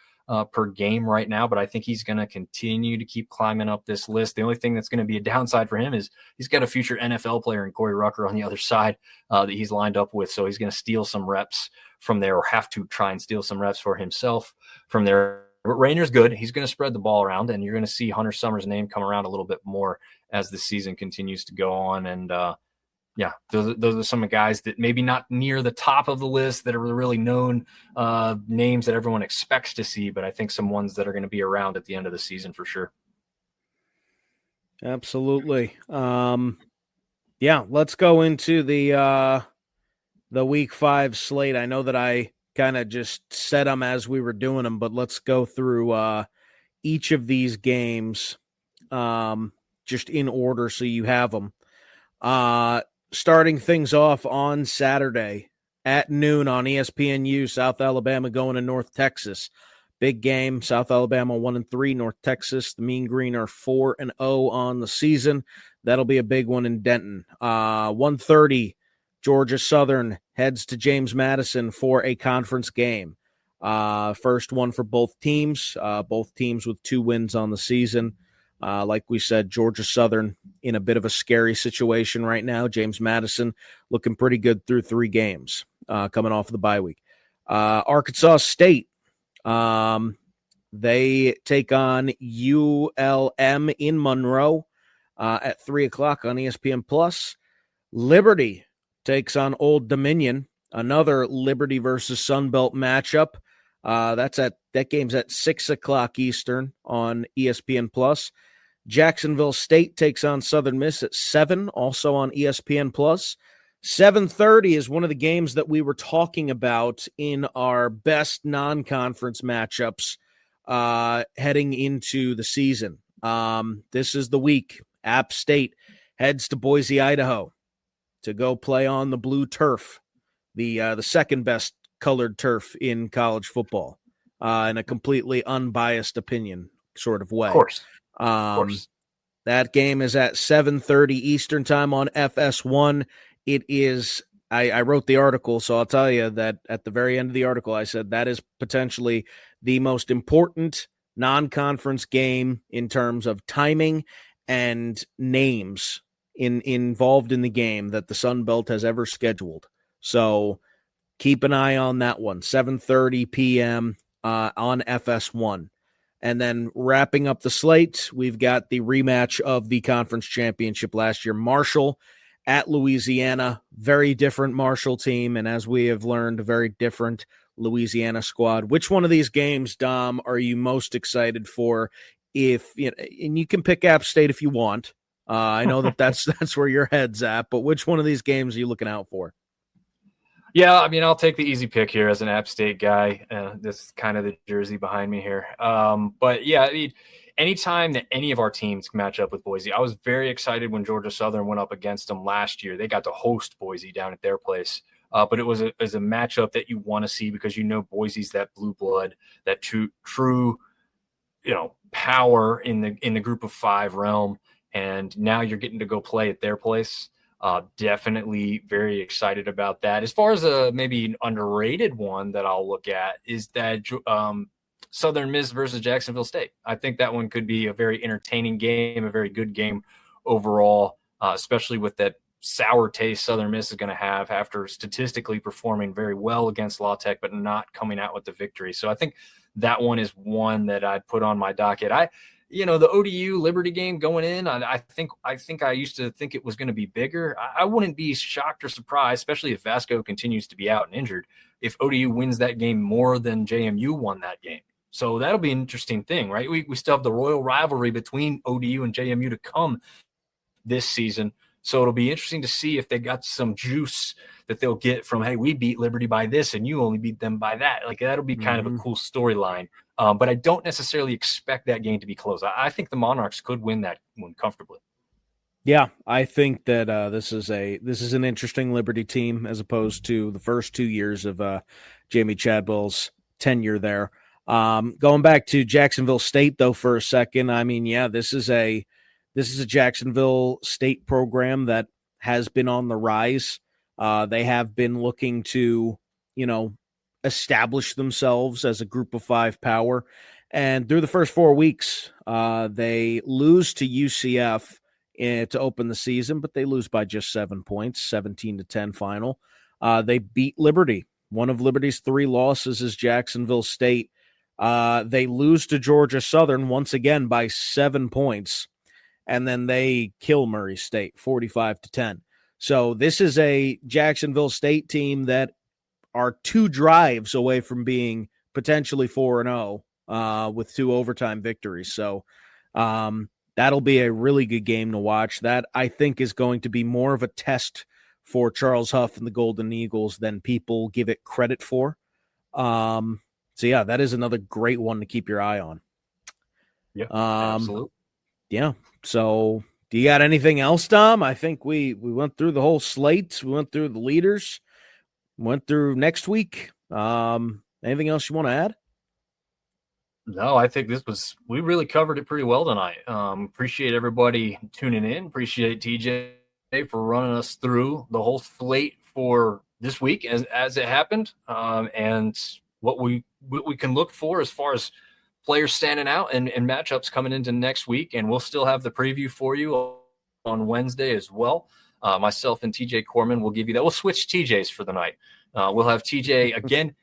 per game right now. But I think he's going to continue to keep climbing up this list. The only thing that's going to be a downside for him is he's got a future NFL player in Corey Rucker on the other side that he's lined up with. So he's going to steal some reps from there, or have to try and steal some reps for himself from there Rainer's good. He's going to spread the ball around, and you're going to see Hunter Summers' name come around a little bit more as the season continues to go on. And yeah, those are some of the guys that maybe not near the top of the list that are really known names that everyone expects to see, but I think some ones that are going to be around at the end of the season for sure. Absolutely. Yeah, let's go into the week 5 slate. I know that I kind of just said them as we were doing them, but let's go through each of these games just in order so you have them. Starting things off on Saturday at noon on ESPNU, South Alabama going to North Texas. Big game. South Alabama 1-3, North Texas, the Mean Green are 4-0 on the season. That'll be a big one in Denton. 1:30, Georgia Southern heads to James Madison for a conference game. First one for both teams with 2 wins on the season. Like we said, Georgia Southern in a bit of a scary situation right now. James Madison looking pretty good through 3 games coming off of the bye week. Arkansas State, they take on ULM in Monroe at 3 o'clock on ESPN+. Liberty takes on Old Dominion, another Liberty versus Sunbelt matchup. That game's at 6 o'clock Eastern on ESPN+. Jacksonville State takes on Southern Miss at 7, also on ESPN+. 7:30 is one of the games that we were talking about in our best non-conference matchups heading into the season. This is the week. App State heads to Boise, Idaho to go play on the blue turf, the second best colored turf in college football, in a completely unbiased opinion sort of way. Of course. That game is at 7:30 Eastern time on FS1. It is, I wrote the article, so I'll tell you that at the very end of the article, I said that is potentially the most important non-conference game in terms of timing and names involved in the game that the Sun Belt has ever scheduled. So keep an eye on that one, 7:30 p.m. On FS1. And then wrapping up the slate, we've got the rematch of the conference championship last year. Marshall at Louisiana, very different Marshall team, and as we have learned, a very different Louisiana squad. Which one of these games, Dom, are you most excited for? If and you can pick App State if you want. I know that's where your head's at, but which one of these games are you looking out for? Yeah, I mean, I'll take the easy pick here as an App State guy. This is kind of the jersey behind me here. But yeah, I mean, anytime that any of our teams match up with Boise, I was very excited when Georgia Southern went up against them last year. They got to host Boise down at their place. But it was a matchup that you want to see because Boise's that blue blood, that true power in the group of 5 realm. And now you're getting to go play at their place. Definitely very excited about that. As far as maybe an underrated one that I'll look at is that Southern Miss versus Jacksonville State. I think that one could be a very entertaining game, a very good game overall, especially with that sour taste Southern Miss is going to have after statistically performing very well against La Tech, but not coming out with the victory. So I think that one is one that I'd put on my docket. The ODU Liberty game going in, I think I used to think it was going to be bigger. I wouldn't be shocked or surprised, especially if Vasco continues to be out and injured, if ODU wins that game more than JMU won that game. So that'll be an interesting thing, right? We still have the royal rivalry between ODU and JMU to come this season. So it'll be interesting to see if they got some juice that they'll get from, hey, we beat Liberty by this and you only beat them by that. Like, that'll be kind of a cool storyline. But I don't necessarily expect that game to be close. I think the Monarchs could win that one comfortably. Yeah, I think that this is an interesting Liberty team as opposed to the first 2 years of Jamie Chadwell's tenure there. Going back to Jacksonville State though for a second, I mean, yeah, this is a Jacksonville State program that has been on the rise. They have been looking to, establish themselves as a group of 5 power. And through the first 4 weeks, they lose to UCF to open the season, but they lose by just 7 points, 17-10 final. They beat Liberty. One of Liberty's 3 losses is Jacksonville State. They lose to Georgia Southern once again by 7 points, and then they kill Murray State 45-10. So this is a Jacksonville State team that are 2 drives away from being potentially 4-0 with 2 overtime victories. So that'll be a really good game to watch. That, I think, is going to be more of a test for Charles Huff and the Golden Eagles than people give it credit for. So, yeah, that is another great one to keep your eye on. Yeah, absolutely. Yeah. So, do you got anything else, Dom? I think we went through the whole slate. We went through the leaders. Went through next week. Anything else you want to add? No, I think we really covered it pretty well tonight. Appreciate everybody tuning in. Appreciate TJ for running us through the whole slate for this week as it happened, and what we can look for as far as players standing out and matchups coming into next week. And we'll still have the preview for you on Wednesday as well. Myself and TJ Corman will give you that. We'll switch TJs for the night. We'll have TJ again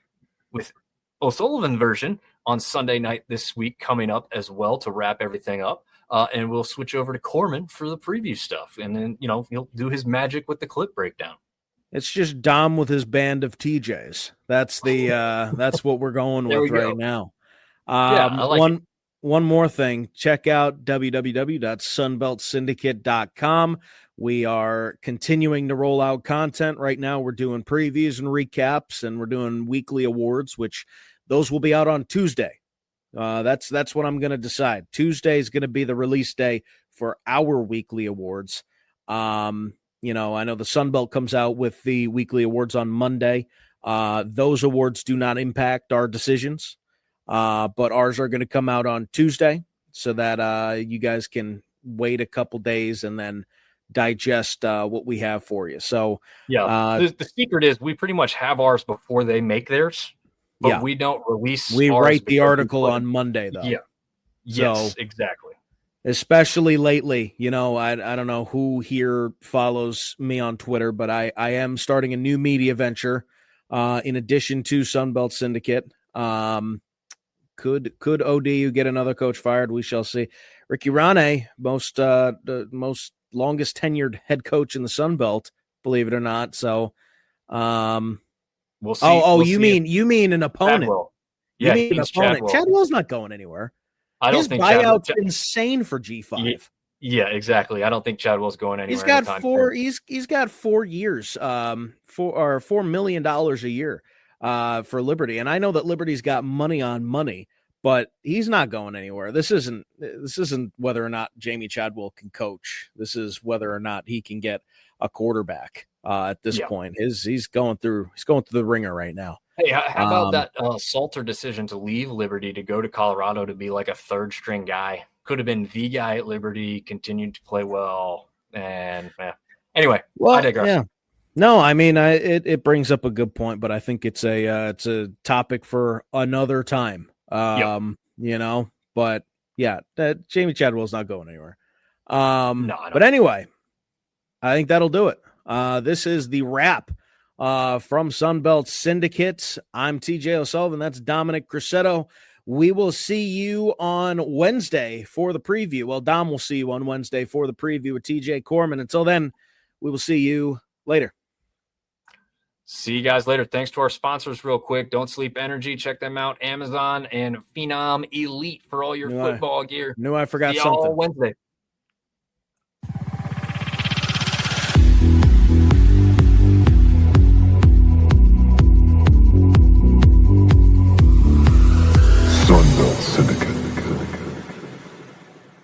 with O'Sullivan version on Sunday night this week coming up as well to wrap everything up. And we'll switch over to Corman for the preview stuff. And then, he'll do his magic with the clip breakdown. It's just Dom with his band of TJs. That's that's what we're going with right now. Yeah, I like it. One more thing. Check out www.sunbeltsyndicate.com. We are continuing to roll out content. Right now we're doing previews and recaps, and we're doing weekly awards, which those will be out on Tuesday. That's what I'm going to decide. Tuesday is going to be the release day for our weekly awards. I know the Sunbelt comes out with the weekly awards on Monday. Those awards do not impact our decisions, but ours are going to come out on Tuesday so that you guys can wait a couple days and then digest what we have for you. So yeah, the secret is we pretty much have ours before they make theirs, but we don't release. We write the article on Monday, though. Yeah. Yes, exactly. Especially lately, I don't know who here follows me on Twitter, but I am starting a new media venture in addition to Sunbelt Syndicate. Could ODU get another coach fired? We shall see. Ricky Rane, the most longest tenured head coach in the Sunbelt, believe it or not. So, we'll see. You mean an opponent? Chadwell. Yeah, you mean an opponent. Chadwell's not going anywhere. I don't think buyout's insane for G5. Yeah, exactly. I don't think Chadwell's going anywhere. He's got He's got 4 years, $4 million a year, for Liberty, and I know that Liberty's got money on money, but he's not going anywhere. This isn't whether or not Jamie Chadwell can coach. This is whether or not he can get a quarterback. At this point, he's going through the ringer right now. Hey, how about that Salter decision to leave Liberty to go to Colorado to be like a third string guy? Could have been the guy at Liberty, continued to play well. And anyway, I digress. Yeah. No, I mean, it brings up a good point, but I think it's a topic for another time. But yeah, Jamie Chadwell's not going anywhere. But anyway, I think that'll do it. This is the wrap from Sunbelt Syndicate. I'm TJ O'Sullivan. That's Dominick Crosetto. We will see you on Wednesday for the preview. Well, Dom will see you on Wednesday for the preview with TJ Corman. Until then, we will see you later. See you guys later. Thanks to our sponsors real quick. Don't Sleep Energy. Check them out. Amazon and Phenom Elite for all your football gear. I forgot see something. All Wednesday.